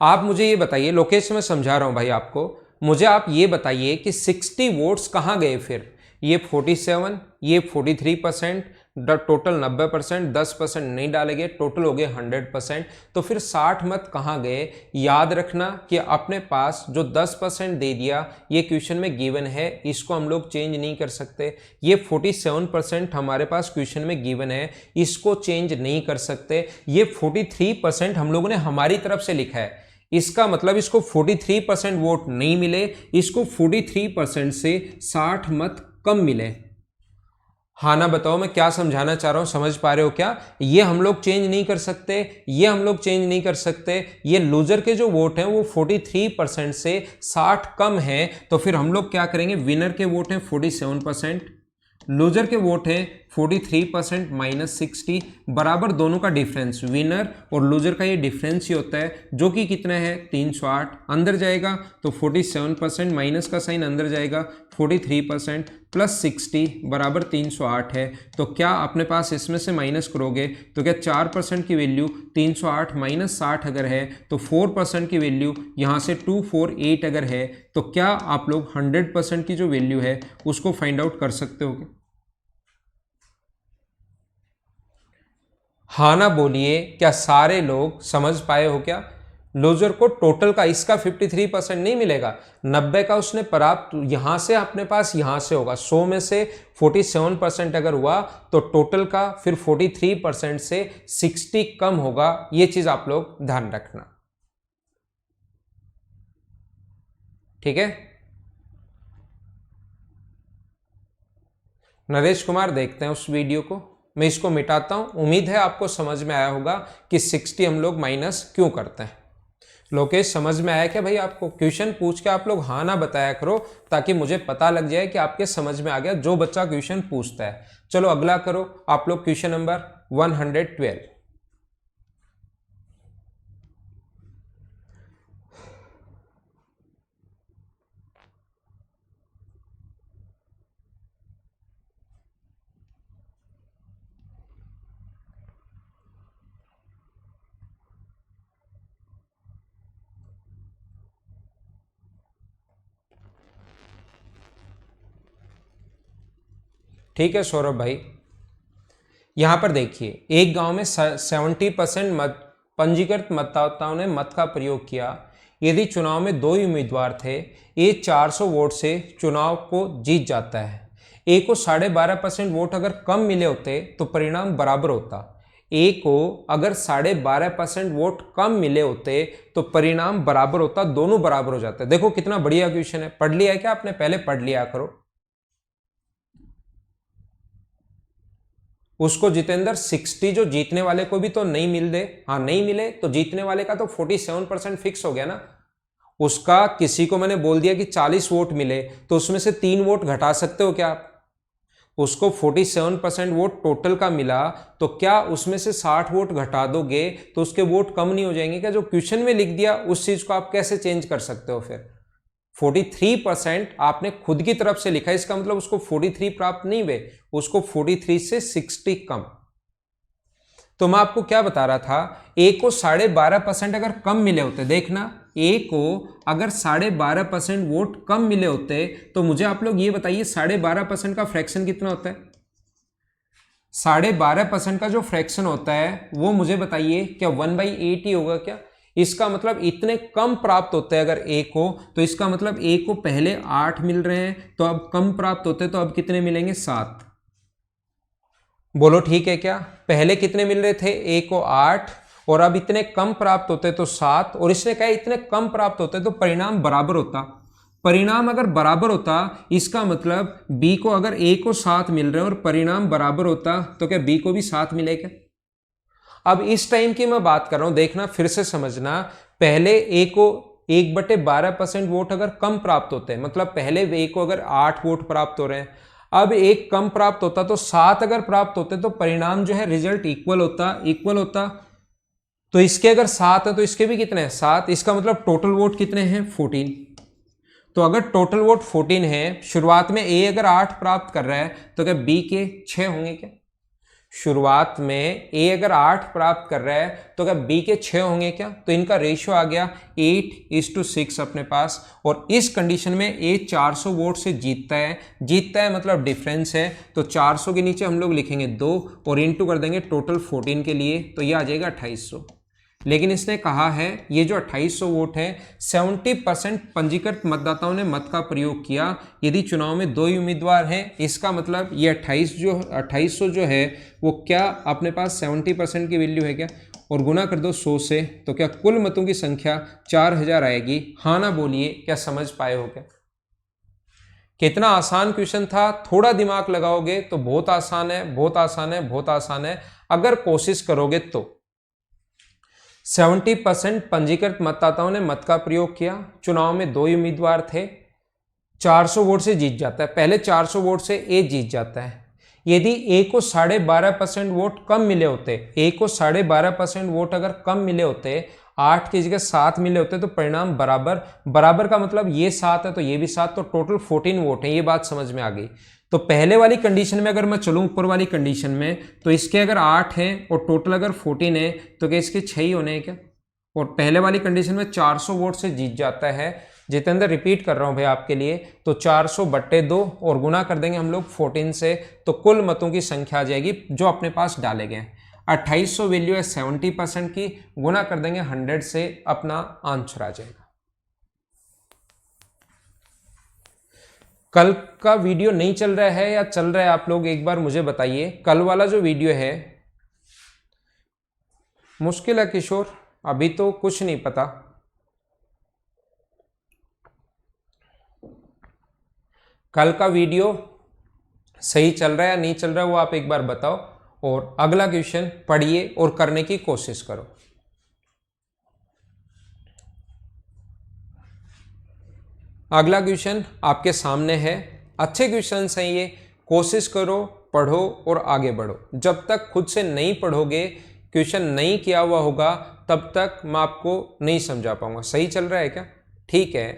आप मुझे ये बताइए, लोकेश मैं समझा रहा हूं भाई आपको, मुझे आप ये बताइए कि 60 वोट्स कहां गए फिर। ये 47, ये 43%, टोटल 90%, 10% नहीं डाले गए, टोटल हो गए 100%। तो फिर 60 मत कहां गए। याद रखना कि अपने पास जो 10% दे दिया ये क्वेश्चन में गिवन है, इसको हम लोग चेंज नहीं कर सकते। ये 47% हमारे पास क्वेश्चन में गिवन है, इसको चेंज नहीं कर सकते। ये 43% हम लोगों ने हमारी तरफ से लिखा है, इसका मतलब इसको 43% वोट नहीं मिले, इसको 43% से 60 मत कम मिले। हाँ ना बताओ मैं क्या समझाना चाह रहा हूं, समझ पा रहे हो क्या। ये हम लोग चेंज नहीं कर सकते, ये हम लोग चेंज नहीं कर सकते। ये लूजर के जो वोट हैं वो 43% से 60 कम है, तो फिर हम लोग क्या करेंगे, विनर के वोट हैं 47%, लूजर के वोट हैं 43% माइनस 60, बराबर दोनों का डिफरेंस, विनर और लूजर का ये डिफरेंस ही होता है, जो कि कितना है 308। अंदर जाएगा तो 47% माइनस का साइन अंदर जाएगा, 43% प्लस 60 बराबर 308 है। तो क्या अपने पास इसमें से माइनस करोगे तो क्या 4% की वैल्यू 308 माइनस 60 अगर है तो 4% की वैल्यू यहाँ से 248 अगर है, तो क्या आप लोग 100% की जो वैल्यू है उसको फाइंड आउट कर सकते हो। हाँ ना बोलिए, क्या सारे लोग समझ पाए हो क्या। लूजर को टोटल का, इसका 53% नहीं मिलेगा, 90 का उसने प्राप्त यहां से अपने पास यहां से होगा, 100 में से 47% अगर हुआ तो टोटल का फिर 43% से 60 कम होगा। ये चीज आप लोग ध्यान रखना, ठीक है। नरेश कुमार देखते हैं उस वीडियो को, मैं इसको मिटाता हूं। उम्मीद है आपको समझ में आया होगा कि 60 हम लोग माइनस क्यों करते हैं। लोकेश समझ में आया क्या भाई आपको? क्वेश्चन पूछ के आप लोग हाँ ना बताया करो, ताकि मुझे पता लग जाए कि आपके समझ में आ गया जो बच्चा क्वेश्चन पूछता है। चलो अगला करो आप लोग, क्वेश्चन नंबर 112। ठीक है सौरभ भाई, यहां पर देखिए, एक गांव में 70% पंजीकृत मतदाताओं ने मत का प्रयोग किया। यदि चुनाव में 2 उम्मीदवार थे, ए 400 वोट से चुनाव को जीत जाता है। ए को 12.5% वोट अगर कम मिले होते तो परिणाम बराबर होता। ए को अगर 12.5% वोट कम मिले होते तो परिणाम बराबर होता, दोनों बराबर हो जाते। देखो कितना बढ़िया क्वेश्चन है, पढ़ लिया है क्या आपने? पहले पढ़ लिया करो। उसको जितेंद्र 60 जो जीतने वाले को भी तो नहीं मिल दे, हाँ नहीं मिले तो जीतने वाले का तो 47% फिक्स हो गया ना। उसका किसी को मैंने बोल दिया कि 40 वोट मिले तो उसमें से 3 वोट घटा सकते हो क्या आप? उसको 47% वोट टोटल का मिला तो क्या उसमें से 60 वोट घटा दोगे तो उसके वोट कम नहीं हो जाएंगे क्या? जो क्वेश्चन में लिख दिया उस चीज को आप कैसे चेंज कर सकते हो? फिर 43% आपने खुद की तरफ से लिखा, इसका मतलब उसको 43 प्राप्त नहीं हुए, उसको 43 से 60 कम। तो मैं आपको क्या बता रहा था, ए को 12.5% अगर कम मिले होते, देखना ए को अगर 12.5% वोट कम मिले होते तो मुझे आप लोग ये बताइए 12.5% का फ्रैक्शन कितना होता है? 12.5% का जो फ्रैक्शन होता है वो मुझे बताइए, क्या 1/8 ही होगा क्या? इसका मतलब इतने कम प्राप्त होते हैं अगर ए को, तो इसका मतलब ए को पहले 8 मिल रहे हैं तो अब कम प्राप्त होते तो अब कितने मिलेंगे? 7। बोलो ठीक है क्या? पहले कितने मिल रहे थे? ए को 8 और अब इतने कम प्राप्त होते तो 7, और इसने कहा इतने कम प्राप्त होते तो परिणाम बराबर होता। परिणाम अगर बराबर होता इसका मतलब बी को, अगर ए को 7 मिल रहे हैं और परिणाम बराबर होता तो क्या बी को भी 7 मिलेगा? अब इस टाइम की मैं बात कर रहा हूं, देखना फिर से समझना। पहले ए को 1/12% वोट अगर कम प्राप्त होते हैं, मतलब पहले ए को अगर 8 वोट प्राप्त हो रहे हैं, अब एक कम प्राप्त होता तो 7 अगर प्राप्त होते तो परिणाम जो है रिजल्ट इक्वल होता। तो इसके अगर 7 है तो इसके भी कितने हैं? 7। इसका मतलब टोटल वोट कितने हैं? 14। तो अगर टोटल वोट 14 है, शुरुआत में ए अगर 8 प्राप्त कर रहा है तो क्या बी के 6 होंगे क्या? शुरुआत में ए अगर 8 प्राप्त कर रहा है तो क्या बी के 6 होंगे क्या? तो इनका रेशियो आ गया 8:6 अपने पास। और इस कंडीशन में ए 400 वोट से जीतता है मतलब डिफरेंस है, तो 400 के नीचे हम लोग लिखेंगे 2 और इनटू कर देंगे टोटल 14 के लिए, तो ये आ जाएगा 2800। लेकिन इसने कहा है ये जो 2800 वोट है, 70% पंजीकृत मतदाताओं ने मत का प्रयोग किया। यदि चुनाव में 2 उम्मीदवार हैं, इसका मतलब ये 2800 जो है वो क्या अपने पास 70% की वैल्यू है क्या? और गुना कर दो 100 से, तो क्या कुल मतों की संख्या 4000 आएगी? हाँ ना बोलिए, क्या समझ पाए हो क्या? कितना आसान क्वेश्चन था, थोड़ा दिमाग लगाओगे तो बहुत आसान है अगर कोशिश करोगे तो। 70% पंजीकृत मतदाताओं ने मत का प्रयोग किया। चुनाव में 2 उम्मीदवार थे, 400 वोट से जीत जाता है, पहले 400 वोट से ए जीत जाता है। यदि ए को 12.5% वोट कम मिले होते, ए को 12.5% वोट अगर कम मिले होते, 8 की जगह 7 मिले होते तो परिणाम बराबर का मतलब ये 7 है तो ये भी 7, तो टोटल 14 वोट है। ये बात समझ में आ गई। तो पहले वाली कंडीशन में अगर मैं चलूं, ऊपर वाली कंडीशन में, तो इसके अगर 8 हैं और टोटल अगर 14 है तो क्या इसके 6 ही होने हैं क्या? और पहले वाली कंडीशन में 400 वोट से जीत जाता है। जितेंद्र रिपीट कर रहा हूं भाई आपके लिए, तो 400/2 और गुना कर देंगे हम लोग 14 से, तो कुल मतों की संख्या आ जाएगी जो अपने पास डाले गए। 2800 वैल्यू है 70% की, गुना कर देंगे 100 से, अपना आंसर आ जाएगा। कल का वीडियो नहीं चल रहा है या चल रहा है, आप लोग एक बार मुझे बताइए। कल वाला जो वीडियो है, मुश्किल है किशोर, अभी तो कुछ नहीं पता। कल का वीडियो सही चल रहा है या नहीं चल रहा है वो आप एक बार बताओ, और अगला क्वेश्चन पढ़िए और करने की कोशिश करो। अगला क्वेश्चन आपके सामने है, अच्छे क्वेश्चन हैं ये, कोशिश करो, पढ़ो और आगे बढ़ो। जब तक खुद से नहीं पढ़ोगे, क्वेश्चन नहीं किया हुआ होगा, तब तक मैं आपको नहीं समझा पाऊंगा। सही चल रहा है क्या? ठीक है।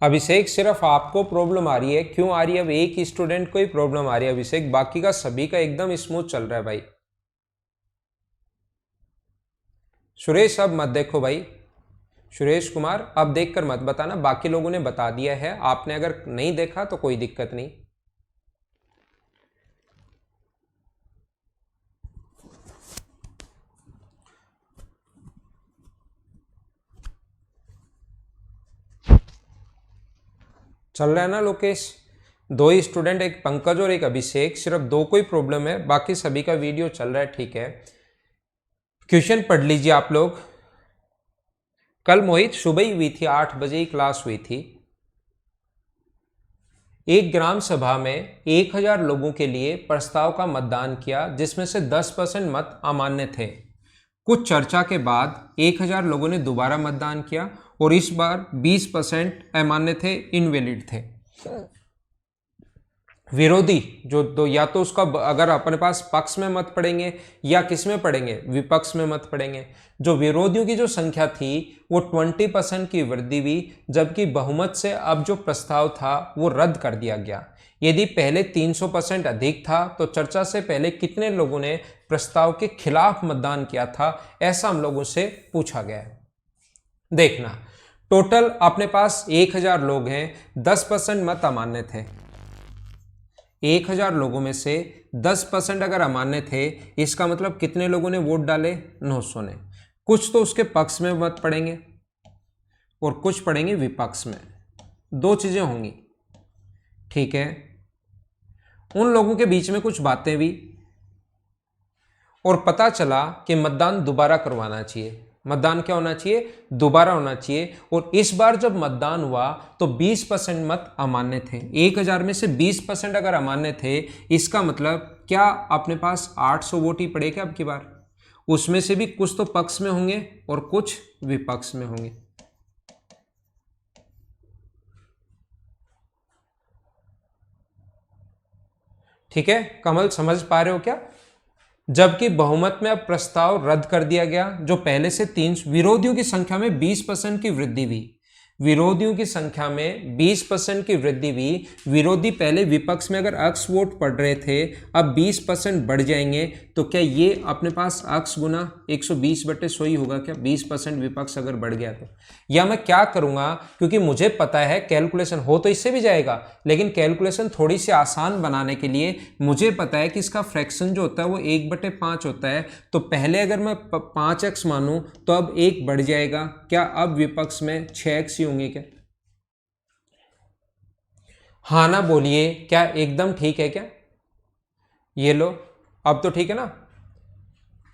अभिषेक, सिर्फ आपको प्रॉब्लम आ रही है, क्यों आ रही है? अब एक ही स्टूडेंट को ही प्रॉब्लम आ रही है अभिषेक, बाकी का सभी का एकदम स्मूथ चल रहा है भाई। सुरेश अब मत देखो भाई, सुरेश कुमार अब देखकर मत बताना, बाकी लोगों ने बता दिया है, आपने अगर नहीं देखा तो कोई दिक्कत नहीं। चल रहा है ना लोकेश? दो ही स्टूडेंट, एक पंकज और एक अभिषेक, सिर्फ दो को ही प्रॉब्लम है, बाकी सभी का वीडियो चल रहा है। ठीक है, क्वेश्चन पढ़ लीजिए आप लोग। कल मोहित सुबह ही हुई थी, 8 बजे ही क्लास हुई थी। एक ग्राम सभा में 1000 लोगों के लिए प्रस्ताव का मतदान किया, जिसमें से 10% मत अमान्य थे। कुछ चर्चा के बाद 1000 लोगों ने दोबारा मतदान किया और इस बार 20% अमान्य थे, इनवैलिड थे। विरोधी जो तो या तो उसका अगर अपने पास पक्ष में मत पड़ेंगे या किस में पड़ेंगे, विपक्ष में मत पड़ेंगे। जो विरोधियों की जो संख्या थी वो 20% की वृद्धि हुई, जबकि बहुमत से अब जो प्रस्ताव था वो रद्द कर दिया गया। यदि पहले 300% अधिक था तो चर्चा से पहले कितने लोगों ने प्रस्ताव के खिलाफ मतदान किया था, ऐसा हम लोगों से पूछा गया है। देखना, टोटल अपने पास 1000 लोग हैं, 10% मत अमान्य थे। 1000 लोगों में से 10% अगर अमान्य थे, इसका मतलब कितने लोगों ने वोट डाले? 900 ने। कुछ तो उसके पक्ष में मत पड़ेंगे और कुछ पड़ेंगे विपक्ष में, दो चीजें होंगी। ठीक है, उन लोगों के बीच में कुछ बातें भी, और पता चला कि मतदान दोबारा करवाना चाहिए। मतदान क्या होना चाहिए? दोबारा होना चाहिए। और इस बार जब मतदान हुआ तो 20% मत अमान्य थे। 1000 में से 20% अगर अमान्य थे, इसका मतलब क्या अपने पास 800 वोट ही पड़े क्या अब की बार? उसमें से भी कुछ तो पक्ष में होंगे और कुछ विपक्ष में होंगे। ठीक है कमल, समझ पा रहे हो क्या? जबकि बहुमत में अब प्रस्ताव रद्द कर दिया गया, जो पहले से 300, विरोधियों की संख्या में 20% की वृद्धि हुई। विरोधियों की संख्या में 20% की वृद्धि हुई। विरोधी पहले विपक्ष में अगर अक्ष वोट पड़ रहे थे, अब 20% बढ़ जाएंगे, तो क्या ये अपने पास अक्ष गुना 120/100 ही होगा क्या? 20% विपक्ष अगर बढ़ गया तो, या मैं क्या करूंगा, क्योंकि मुझे पता है कैलकुलेशन हो तो इससे भी जाएगा, लेकिन कैलकुलेशन थोड़ी सी आसान बनाने के लिए मुझे पता है कि इसका फ्रैक्शन जो होता है वो 1/5 होता है। तो पहले अगर मैं 5x मानूं तो अब 1 बढ़ जाएगा। क्या अब विपक्ष में 6x ही होंगे क्या? हाँ ना बोलिए, क्या एकदम ठीक है क्या? ये लो, अब तो ठीक है ना?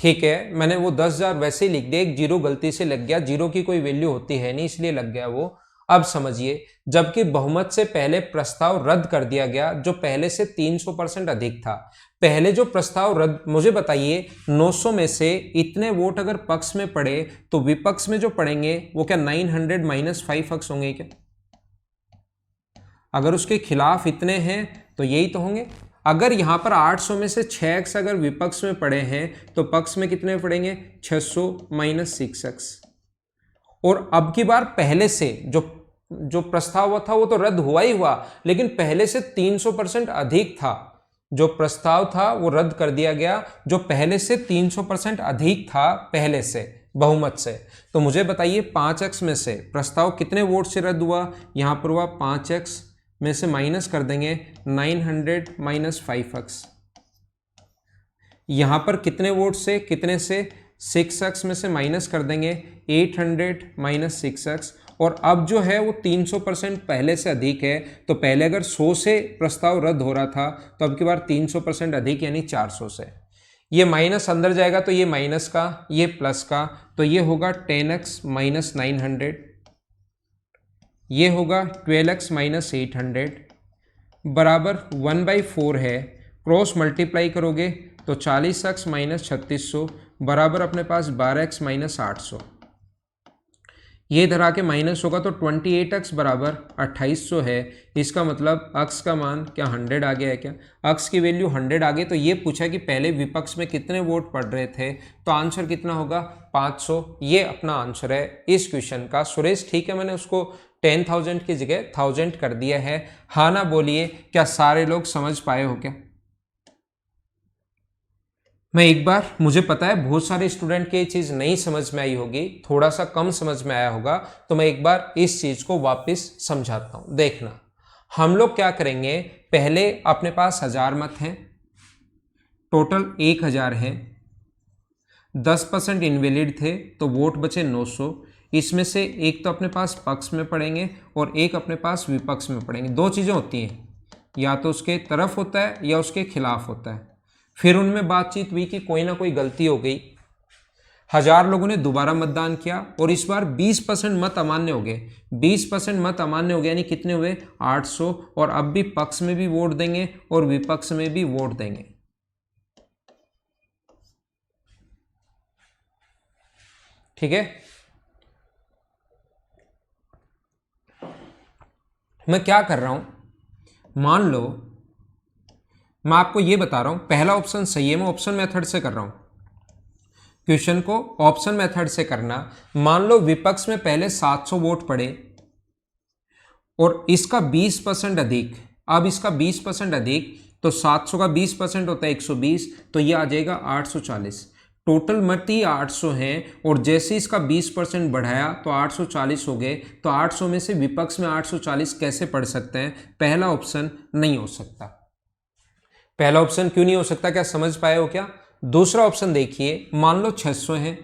ठीक है, मैंने वो 10,000 वैसे ही लिख दिया, एक जीरो गलती से लग गया, जीरो की कोई वैल्यू होती है नहीं इसलिए लग गया वो। अब समझिए, जबकि बहुमत से पहले प्रस्ताव रद्द कर दिया गया, जो पहले से 300% अधिक था। पहले जो प्रस्ताव रद्द, मुझे बताइए 900 में से इतने वोट अगर पक्ष में पड़े तो विपक्ष में जो पड़ेंगे वो क्या 900 - 5x होंगे क्या? अगर उसके खिलाफ इतने हैं तो यही तो होंगे। अगर यहां पर 800 में से 6x अगर विपक्ष में पड़े हैं तो पक्ष में कितने पड़ेंगे? 600 - 6x। और अब की बार पहले से जो प्रस्ताव हुआ था वो तो रद्द हुआ ही हुआ, लेकिन पहले से 300% अधिक था। जो प्रस्ताव था वो रद्द कर दिया गया, जो पहले से 300% अधिक था पहले से, बहुमत से। तो मुझे बताइए 5x में से प्रस्ताव कितने वोट से रद्द हुआ? यहाँ पर हुआ 5x में से माइनस कर देंगे 900 माइनस 5x। यहाँ पर कितने वोट से, कितने से, 6x में से माइनस कर देंगे 800 माइनस 6x। और अब जो है वो 300% पहले से अधिक है, तो पहले अगर 100 से प्रस्ताव रद्द हो रहा था तो अब की बार 300% अधिक यानी 400 से। ये माइनस अंदर जाएगा तो ये माइनस का, ये प्लस का, तो ये होगा 10x माइनस 900, ये होगा 12x माइनस 800 बराबर 1/4 है। क्रॉस मल्टीप्लाई करोगे तो 40x माइनस 3600 बराबर अपने पास 12x माइनस 800। ये इधर आके माइनस होगा तो 28x बराबर 2800 है। इसका मतलब अक्स का मान क्या 100 आ गया है क्या? अक्स की वैल्यू 100 आ गई। तो ये पूछा कि पहले विपक्ष में कितने वोट पड़ रहे थे, तो आंसर कितना होगा 500। ये अपना आंसर है इस क्वेश्चन का। सुरेश ठीक है, मैंने उसको 10,000 की जगह 1000 कर दिया है। हाँ ना बोलिए, क्या सारे लोग समझ पाए हो क्या? मैं एक बार, मुझे पता है बहुत सारे स्टूडेंट के ये चीज़ नहीं समझ में आई होगी, थोड़ा सा कम समझ में आया होगा, तो मैं एक बार इस चीज़ को वापस समझाता हूँ। देखना, हम लोग क्या करेंगे, पहले अपने पास 1000 मत हैं, टोटल 1000 हैं, 10% इनवैलिड थे तो वोट बचे 900। इसमें से एक तो अपने पास पक्ष में पड़ेंगे और एक अपने पास विपक्ष में पड़ेंगे। दो चीज़ें होती हैं, या तो उसके तरफ होता है या उसके खिलाफ होता है। फिर उनमें बातचीत हुई कि कोई ना कोई गलती हो गई, 1000 लोगों ने दोबारा मतदान किया और इस बार 20% मत अमान्य हो गए। 20% मत अमान्य हो गए यानी कितने हुए 800। और अब भी पक्ष में भी वोट देंगे और विपक्ष में भी वोट देंगे। ठीक है, मैं क्या कर रहा हूं, मान लो मैं आपको ये बता रहा हूं, पहला ऑप्शन सही है, मैं ऑप्शन मेथड से कर रहा हूं। क्वेश्चन को ऑप्शन मेथड से करना। मान लो विपक्ष में पहले 700 वोट पड़े और इसका 20% अधिक, अब इसका 20% अधिक, तो 700 का 20% होता है 120, तो ये आ जाएगा 840। टोटल मत ही 800 हैं और जैसे इसका 20% बढ़ाया तो 840 हो गए। तो 800 में से विपक्ष में 840 कैसे पढ़ सकते हैं? पहला ऑप्शन नहीं हो सकता। पहला ऑप्शन क्यों नहीं हो सकता, क्या समझ पाए हो क्या? दूसरा ऑप्शन देखिए, मान लो 600 है,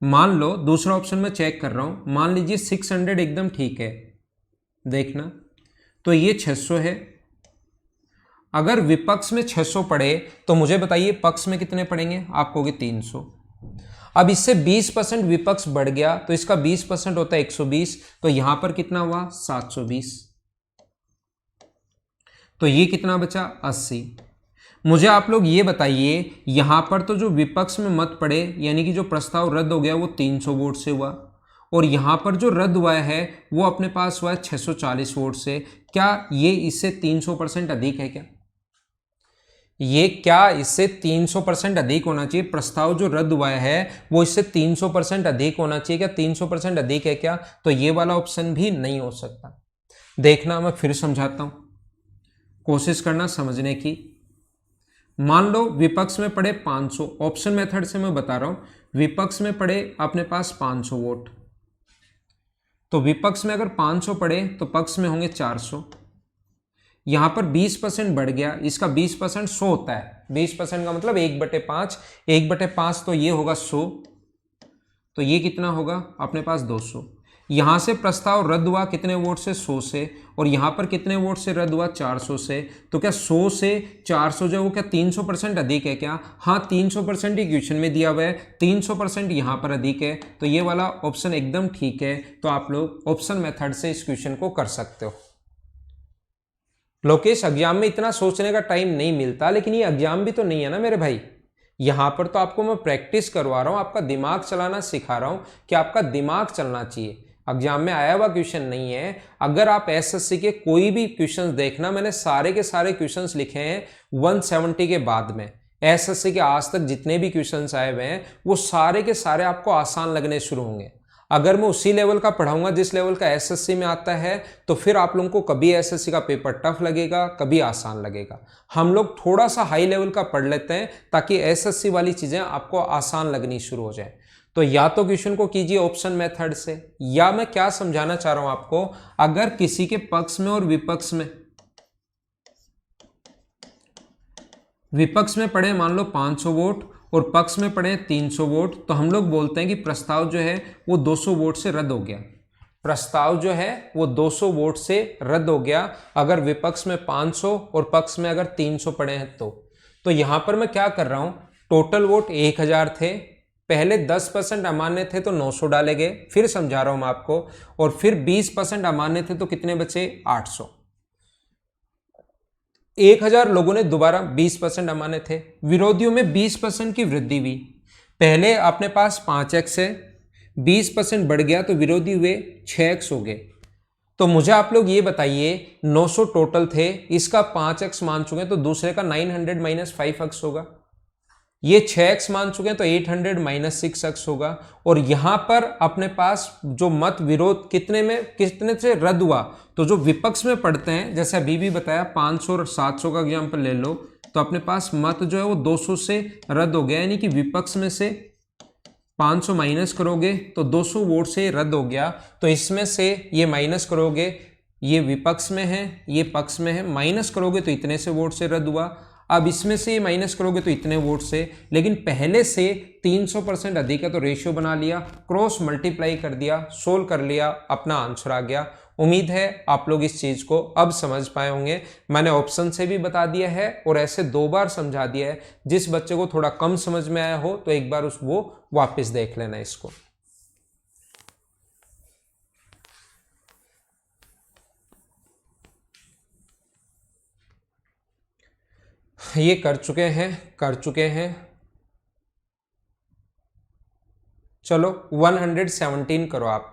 मान लो दूसरा ऑप्शन में चेक कर रहा हूं, मान लीजिए 600 एकदम ठीक है, देखना तो ये 600 है। अगर विपक्ष में 600 पड़े तो मुझे बताइए पक्ष में कितने पड़ेंगे? आप कहोगे 300। अब इससे 20% विपक्ष बढ़ गया तो इसका 20% होता है 120, तो यहां पर कितना हुआ 720, तो ये कितना बचा 80। मुझे आप लोग ये बताइए, यहां पर तो जो विपक्ष में मत पड़े यानी कि जो प्रस्ताव रद्द हो गया वो 300 वोट से हुआ, और यहां पर जो रद्द हुआ है वो अपने पास हुआ है 640 वोट से। क्या ये इससे 300% अधिक है क्या? ये क्या इससे 300% अधिक होना चाहिए? प्रस्ताव जो रद्द हुआ है वो इससे 300% अधिक होना चाहिए क्या? 300% अधिक है क्या? तो ये वाला ऑप्शन भी नहीं हो सकता। देखना, मैं फिर समझाता हूं, कोशिश करना समझने की। मान लो विपक्ष में पड़े 500, ऑप्शन मेथड से मैं बता रहा हूं, विपक्ष में पड़े अपने पास 500 वोट, तो विपक्ष में अगर 500 पड़े तो पक्ष में होंगे 400। यहां पर 20% बढ़ गया, इसका 20% 100 होता है, 20% का मतलब 1/5, 1/5 तो ये होगा 100, तो ये कितना होगा अपने पास 200। यहां से प्रस्ताव रद्द हुआ कितने वोट से? 100 से, और यहां पर कितने वोट से रद्द हुआ? 400 से। तो क्या 100 से 400 जो वो क्या 300% अधिक है क्या? हाँ, 300% ही क्वेश्चन में दिया हुआ है, 300% यहां पर अधिक है, तो ये वाला ऑप्शन एकदम ठीक है। तो आप लोग ऑप्शन मेथड से इस क्वेश्चन को कर सकते हो। लोकेश, एग्जाम में इतना सोचने का टाइम नहीं मिलता, लेकिन ये एग्जाम भी तो नहीं है ना मेरे भाई। यहां पर तो आपको मैं प्रैक्टिस करवा रहा हूं, आपका दिमाग चलाना सिखा रहा हूं कि आपका दिमाग चलना चाहिए। एग्जाम में आया हुआ क्वेश्चन नहीं है। अगर आप एसएससी के कोई भी क्वेश्चंस देखना, मैंने सारे के सारे क्वेश्चंस लिखे हैं 170 के बाद में। एसएससी के आज तक जितने भी क्वेश्चंस आए हुए हैं वो सारे के सारे आपको आसान लगने शुरू होंगे। अगर मैं उसी लेवल का पढ़ाऊंगा जिस लेवल का एसएससी में आता है, तो फिर आप लोगों को कभी एसएससी का पेपर टफ लगेगा, कभी आसान लगेगा। हम लोग थोड़ा सा हाई लेवल का पढ़ लेते हैं ताकि एसएससी वाली चीजें आपको आसान लगनी शुरू हो जाए। तो या तो क्वेश्चन को कीजिए ऑप्शन मेथड से, या मैं क्या समझाना चाह रहा हूं आपको, अगर किसी के पक्ष में और विपक्ष में पड़े मान लो 500 वोट और पक्ष में पड़े 300 वोट, तो हम लोग बोलते हैं कि प्रस्ताव जो है वो 200 वोट से रद्द हो गया। प्रस्ताव जो है वो 200 वोट से रद्द हो गया अगर विपक्ष में 500 और पक्ष में अगर 300 पड़े हैं तो यहां पर मैं क्या कर रहा हूं, टोटल वोट 1000 थे, पहले 10% अमान्य थे तो 900 डाले गए, फिर समझा रहा हूं मैं आपको, और फिर 20% अमान्य थे तो कितने बचे 800। 1000 लोगों ने दोबारा 20% अमान्य थे, विरोधियों में 20% की वृद्धि हुई। पहले अपने पास 5x है, 20% बढ़ गया तो विरोधी हुए 6x हो गए। तो मुझे आप लोग ये बताइए 900 टोटल थे, इसका 5x मान चुके तो दूसरे का 900 माइनस 5x होगा, ये 6x मान चुके हैं तो 800 माइनस 6x होगा। और यहां पर अपने पास जो मत विरोध कितने से रद्द हुआ, तो जो विपक्ष में पढ़ते हैं, जैसे अभी भी बताया 500 और 700 का एग्जाम्पल ले लो, तो अपने पास मत जो है वो 200 से रद्द हो गया, यानी कि विपक्ष में से 500 माइनस करोगे तो 200 वोट से रद्द हो गया। तो इसमें से ये माइनस करोगे, ये विपक्ष में है, ये पक्ष में है, माइनस करोगे तो इतने से वोट से रद्द हुआ। अब इसमें से ये माइनस करोगे तो इतने वोट से, लेकिन पहले से 300% अधिक है तो रेशियो बना लिया, क्रॉस मल्टीप्लाई कर दिया, सोल्व कर लिया, अपना आंसर आ गया। उम्मीद है आप लोग इस चीज को अब समझ पाए होंगे। मैंने ऑप्शन से भी बता दिया है और ऐसे 2 बार समझा दिया है। जिस बच्चे को थोड़ा कम समझ में आया हो तो एक बार वो वापस देख लेना इसको। ये कर चुके हैं। चलो 117 करो आप।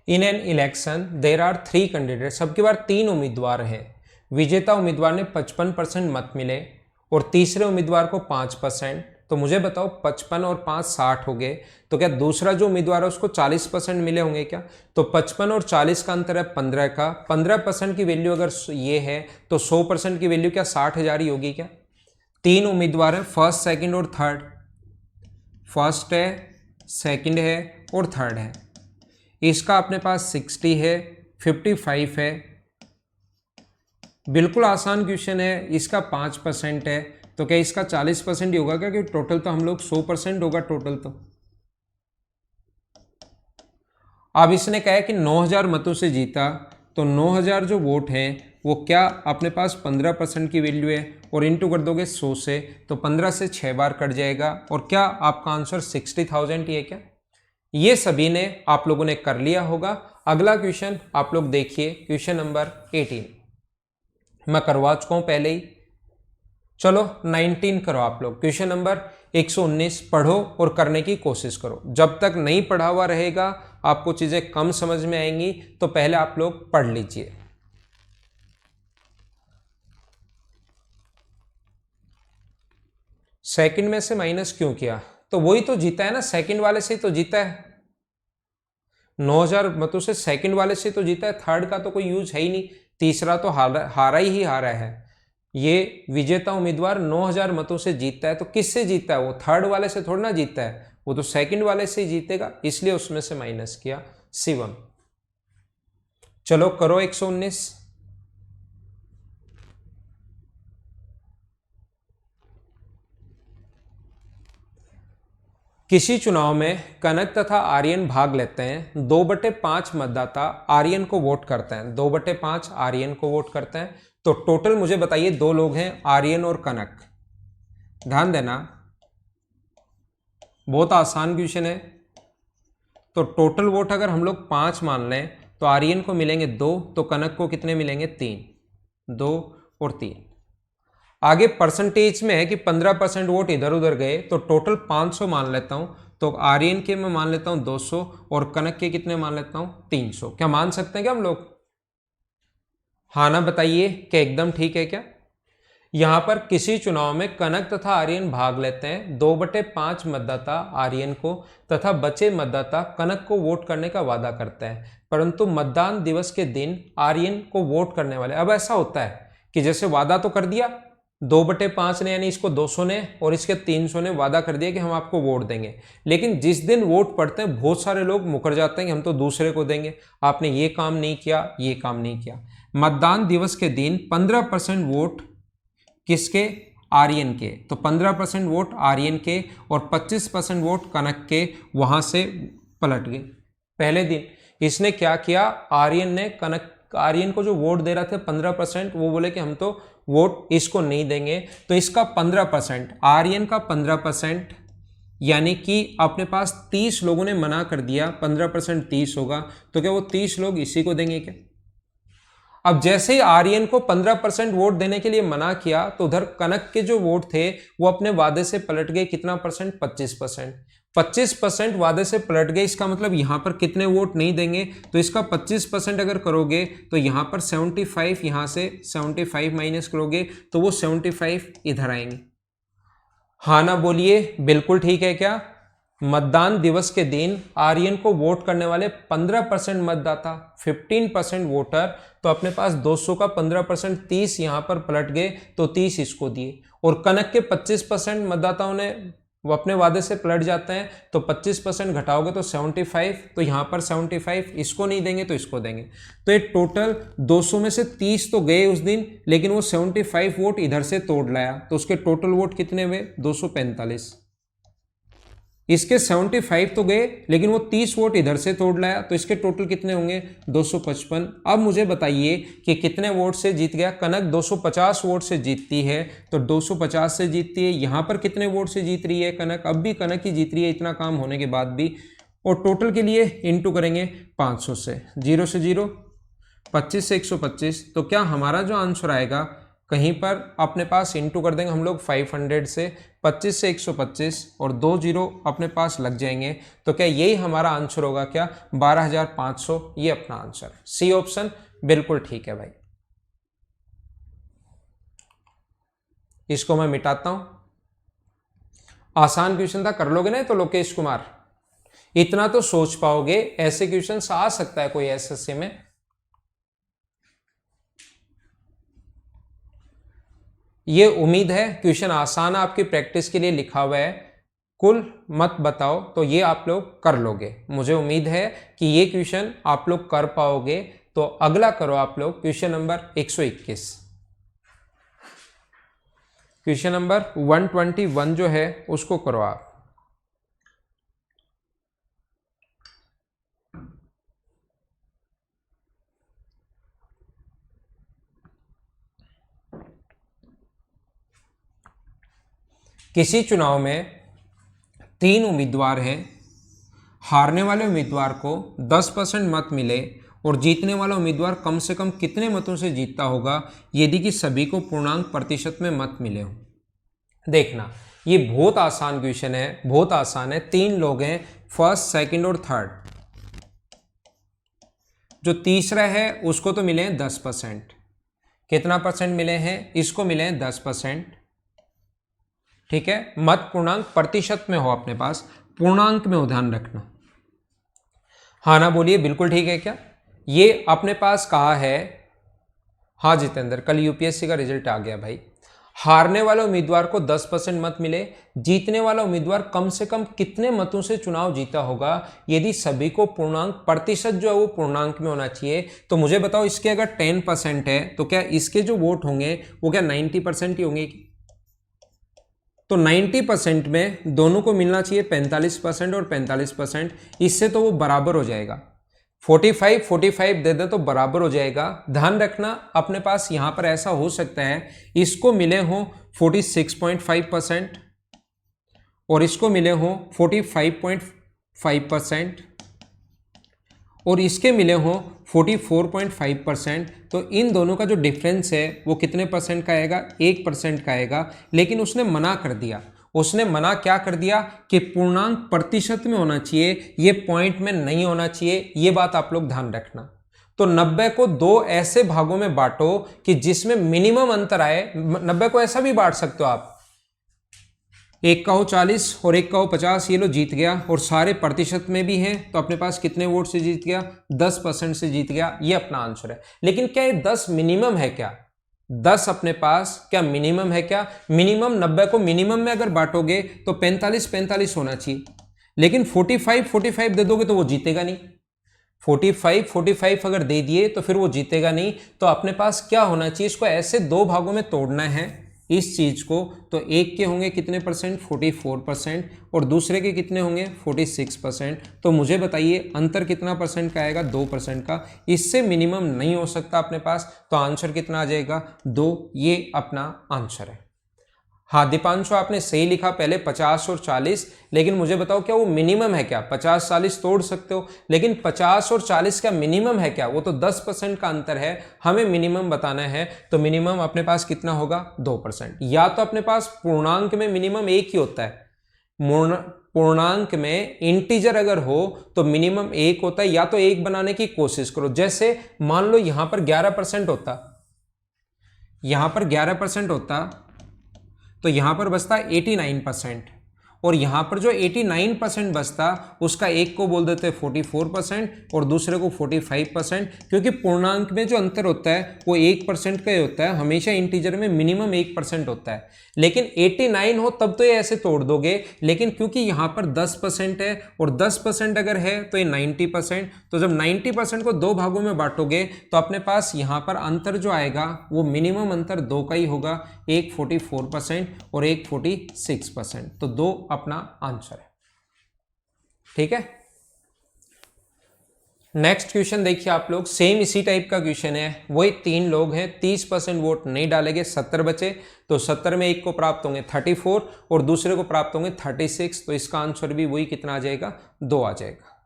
In an election there are 3 candidate, सबके बार 3 उम्मीदवार हैं। विजेता उम्मीदवार ने 55% मत मिले और तीसरे उम्मीदवार को 5%। तो मुझे बताओ 55 और 5 60 हो गए, तो क्या दूसरा जो उम्मीदवार है उसको 40% मिले होंगे क्या? तो 55 और 40 का अंतर है 15 का, 15% की वैल्यू अगर ये है तो 100% की वैल्यू क्या 60,000 ही होगी क्या? 3 उम्मीदवार है, फर्स्ट सेकंड और थर्ड, फर्स्ट है, सेकंड है और थर्ड है। इसका अपने पास 60 है, 55 है, बिल्कुल आसान क्वेश्चन है। इसका 5% है, तो क्या इसका 40% ही होगा क्या? कि टोटल तो हम लोग 100% होगा टोटल तो। अब इसने कहा है कि 9000 मतों से जीता, तो 9000 जो वोट हैं वो क्या अपने पास 15% की वैल्यू है, और इंटू कर दोगे 100 से, तो 15 से 6 बार कट जाएगा, और क्या आपका आंसर 60,000 ही है क्या? ये सभी ने आप लोगों ने कर लिया होगा। अगला क्वेश्चन आप लोग देखिए, क्वेश्चन नंबर 18 मैं करवा चुका हूं पहले ही। चलो 19 करो आप लोग। क्वेश्चन नंबर 119 पढ़ो और करने की कोशिश करो। जब तक नहीं पढ़ा हुआ रहेगा आपको चीजें कम समझ में आएंगी, तो पहले आप लोग पढ़ लीजिए। सेकंड में से माइनस क्यों किया? तो वही तो जीता है ना, सेकंड वाले से ही तो जीता है। 9000 मतों से सेकंड वाले से तो जीता है, थर्ड का तो कोई यूज है ही नहीं, तीसरा तो हारा है। ये विजेता उम्मीदवार 9000 मतों से जीतता है, तो किससे जीतता है? वो थर्ड वाले से थोड़ा ना जीतता है, वो तो सेकंड वाले से ही जीतेगा, इसलिए उसमें से माइनस किया। शिवम, चलो करो 119। किसी चुनाव में कनक तथा आर्यन भाग लेते हैं, 2/5 मतदाता आर्यन को वोट करते हैं, 2/5 आर्यन को वोट करते हैं। तो टोटल मुझे बताइए 2 लोग हैं, आर्यन और कनक। ध्यान देना, बहुत आसान क्वेश्चन है। तो टोटल वोट अगर हम लोग 5 मान लें तो आर्यन को मिलेंगे 2, तो कनक को कितने मिलेंगे 3, 2 और 3। आगे परसेंटेज में है कि 15% वोट इधर उधर गए, तो टोटल 500 मान लेता हूं, तो आर्यन के मैं मान लेता हूं 200 और कनक के कितने मान लेता हूं 300। क्या मान सकते हैं क्या हम लोग? हाँ ना बताइए क्या एकदम ठीक है क्या? यहाँ पर किसी चुनाव में कनक तथा आर्यन भाग लेते हैं, 2/5 मतदाता आर्यन को तथा बचे मतदाता कनक को वोट करने का वादा करते हैं, परंतु मतदान दिवस के दिन आर्यन को वोट करने वाले, अब ऐसा होता है कि जैसे वादा तो कर दिया 2/5 ने, यानी इसको 200 ने और इसके 300 ने वादा कर दिया कि हम आपको वोट देंगे, लेकिन जिस दिन वोट पड़ते हैं बहुत सारे लोग मुकर जाते हैं कि हम तो दूसरे को देंगे, आपने ये काम नहीं किया, ये काम नहीं किया। मतदान दिवस के दिन 15% वोट किसके? आर्यन के, तो 15% वोट आर्यन के और 25% वोट कनक के वहां से पलट गए। पहले दिन इसने क्या किया, आर्यन ने आर्यन को जो वोट दे रहा था 15%, वो बोले कि हम तो वोट इसको नहीं देंगे, तो इसका 15%, आर्यन का 15%, यानी कि अपने पास 30 लोगों ने मना कर दिया, 15% 30 होगा, तो क्या वो 30 लोग इसी को देंगे क्या? अब जैसे ही आर्यन को 15% वोट देने के लिए मना किया, तो उधर कनक के जो वोट थे वो अपने वादे से पलट गए, कितना परसेंट? 25%। 25% वादे से पलट गए, इसका मतलब यहां पर कितने वोट नहीं देंगे, तो इसका 25% अगर करोगे तो यहां पर 75, यहां से 75 माइनस करोगे तो वो 75 इधर आएंगे। हाँ ना बोलिए बिल्कुल ठीक है क्या? मतदान दिवस के दिन आर्यन को वोट करने वाले 15% मतदाता, 15% वोटर, तो अपने पास 200 का 15%, 30 यहां पर पलट गए तो 30 इसको दिए, और कनक के 25% मतदाताओं ने वो अपने वादे से पलट जाते हैं, तो 25% घटाओगे तो 75, तो यहां पर 75 इसको नहीं देंगे तो इसको देंगे, तो ये टोटल 200 में से 30 तो गए उस दिन, लेकिन वो 75 वोट इधर से तोड़ लाया, तो उसके टोटल वोट कितने हुए? 245। इसके 75 तो गए, लेकिन वो 30 वोट इधर से तोड़ लाया, तो इसके टोटल कितने होंगे? 255। अब मुझे बताइए कि कितने वोट से जीत गया? कनक 250 वोट से जीतती है, तो 250 से जीतती है। यहां पर कितने वोट से जीत रही है कनक? अब भी कनक ही जीत रही है इतना काम होने के बाद भी, और टोटल के लिए इंटू करेंगे 500 से, 0 से 0, 25 से 125, तो क्या हमारा जो आंसर आएगा, कहीं पर अपने पास इंटू कर देंगे हम लोग 500 से, 25 से 125 और 2 जीरो अपने पास लग जाएंगे, तो क्या यही हमारा आंसर होगा क्या? 12,500, ये अपना आंसर है। सी ऑप्शन बिल्कुल ठीक है भाई। इसको मैं मिटाता हूं, आसान क्वेश्चन था, कर लोगे ना? तो लोकेश कुमार इतना तो सोच पाओगे, ऐसे क्वेश्चन आ सकता है कोई एसएससी में। ये उम्मीद है क्वेश्चन आसान है, आपकी प्रैक्टिस के लिए लिखा हुआ है, कुल मत बताओ, तो ये आप लोग कर लोगे। मुझे उम्मीद है कि ये क्वेश्चन आप लोग कर पाओगे, तो अगला करो आप लोग क्वेश्चन नंबर 121। क्वेश्चन नंबर 121 जो है उसको करो आप। किसी चुनाव में 3 उम्मीदवार हैं, हारने वाले उम्मीदवार को 10% मत मिले और जीतने वाला उम्मीदवार कम से कम कितने मतों से जीतता होगा यदि कि सभी को पूर्णांक प्रतिशत में मत मिले हो? देखना, ये बहुत आसान क्वेश्चन है, बहुत आसान है। 3 लोग हैं, फर्स्ट, सेकंड और थर्ड। जो तीसरा है उसको तो मिले हैं 10%, कितना परसेंट मिले हैं? इसको मिले हैं 10%, ठीक है। मत पूर्णांक प्रतिशत में हो, अपने पास पूर्णांक में हो, ध्यान रखना। हाँ ना बोलिए बिल्कुल ठीक है क्या? ये अपने पास कहा है, हाँ जितेंद्र, कल यूपीएससी का रिजल्ट आ गया भाई। हारने वाले उम्मीदवार को 10% मत मिले, जीतने वाला उम्मीदवार कम से कम कितने मतों से चुनाव जीता होगा यदि सभी को पूर्णांक प्रतिशत जो है वो पूर्णांक में होना चाहिए। तो मुझे बताओ, इसके अगर 10% है तो क्या इसके जो वोट होंगे वो क्या 90% ही होंगे? तो 90% में दोनों को मिलना चाहिए 45% और 45%, इससे तो वो बराबर हो जाएगा। 45 दे दे तो बराबर हो जाएगा। ध्यान रखना, अपने पास यहां पर ऐसा हो सकता है इसको मिले हो 46.5% और इसको मिले हो 45.5% और इसके मिले हो 44.5%, तो इन दोनों का जो डिफरेंस है वो कितने परसेंट का आएगा? 1% का आएगा। लेकिन उसने मना कर दिया, उसने मना क्या कर दिया कि पूर्णांक प्रतिशत में होना चाहिए, ये पॉइंट में नहीं होना चाहिए। ये बात आप लोग ध्यान रखना, तो 90 को दो ऐसे भागों में बांटो कि जिसमें मिनिमम अंतर आए। 90 को ऐसा भी बांट सकते हो आप, एक का हो 40 और एक का हो 50, ये लो जीत गया, और सारे प्रतिशत में भी हैं तो अपने पास कितने वोट से जीत गया, 10% से जीत गया। ये अपना आंसर है। लेकिन क्या ये 10 मिनिमम है क्या? 10 अपने पास क्या मिनिमम है क्या? मिनिमम 90 को मिनिमम में अगर बांटोगे तो 45-45 होना चाहिए, लेकिन 45-45 दे दोगे तो वो जीतेगा नहीं। 45-45 अगर दे दिए तो फिर वो जीतेगा नहीं। तो अपने पास क्या होना चाहिए, इसको ऐसे दो भागों में तोड़ना है इस चीज को। तो एक के होंगे कितने परसेंट, 44%, और दूसरे के कितने होंगे, 46%। तो मुझे बताइए अंतर कितना परसेंट का आएगा, 2% का। इससे मिनिमम नहीं हो सकता अपने पास, तो आंसर कितना आ जाएगा, 2। ये अपना आंसर है। हाँ दीपांशु, आपने सही लिखा पहले 50 और 40, लेकिन मुझे बताओ क्या वो मिनिमम है क्या? 50-40 तोड़ सकते हो, लेकिन 50 और 40 का मिनिमम है क्या? वो तो 10% का अंतर है, हमें मिनिमम बताना है। तो मिनिमम अपने पास कितना होगा, 2%। या तो अपने पास पूर्णांक में मिनिमम एक ही होता है, पूर्णांक में इंटीजर अगर हो तो मिनिमम एक होता है, या तो एक बनाने की कोशिश करो। जैसे मान लो यहां पर 11% होता, यहां पर 11% होता तो यहां पर बचता 89%, और यहां पर जो 89% बचता उसका एक को बोल देते 44% और दूसरे को 45%, क्योंकि पूर्णांक में जो अंतर होता है वो 1% का ही होता है, हमेशा इंटीजर में मिनिमम 1% होता है। लेकिन 89 हो तब तो ये ऐसे तोड़ दोगे, लेकिन क्योंकि यहां पर 10% है और 10% अगर है तो ये 90%, तो जब 90% को दो भागों में बांटोगे तो अपने पास यहां पर अंतर जो आएगा वो मिनिमम अंतर दो का ही होगा, एक 44% और एक 46%। तो दो अपना आंसर है। ठीक है, नेक्स्ट क्वेश्चन देखिए आप लोग, सेम इसी टाइप का क्वेश्चन है। वही तीन लोग हैं, 30% वोट नहीं डालेंगे, 70 बचे, तो 70 में एक को प्राप्त होंगे 34 और दूसरे को प्राप्त होंगे 36। तो इसका आंसर भी वही कितना आ जाएगा, 2 आ जाएगा।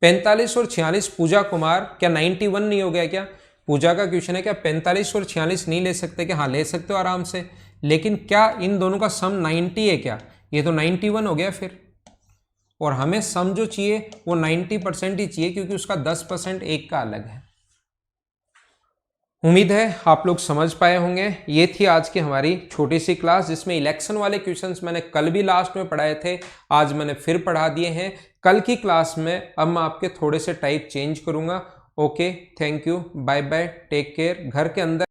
45 और 46 पूजा कुमार, क्या 91 नहीं हो गया क्या? पूजा का क्वेश्चन है, क्या 45 और 46 नहीं ले सकते क्या? हाँ ले सकते हो आराम से, लेकिन क्या इन दोनों का सम 90 है क्या? ये तो 91 हो गया फिर, और हमें सम जो चाहिए वो 90% ही चाहिए, क्योंकि उसका 10% एक का अलग है। उम्मीद है आप लोग समझ पाए होंगे। ये थी आज की हमारी छोटी सी क्लास, जिसमें इलेक्शन वाले क्वेश्चंस मैंने कल भी लास्ट में पढ़ाए थे, आज मैंने फिर पढ़ा दिए हैं। कल की क्लास में अब मैं आपके थोड़े से टाइप चेंज करूंगा। Okay, thank you, bye bye, take care. घर के अंदर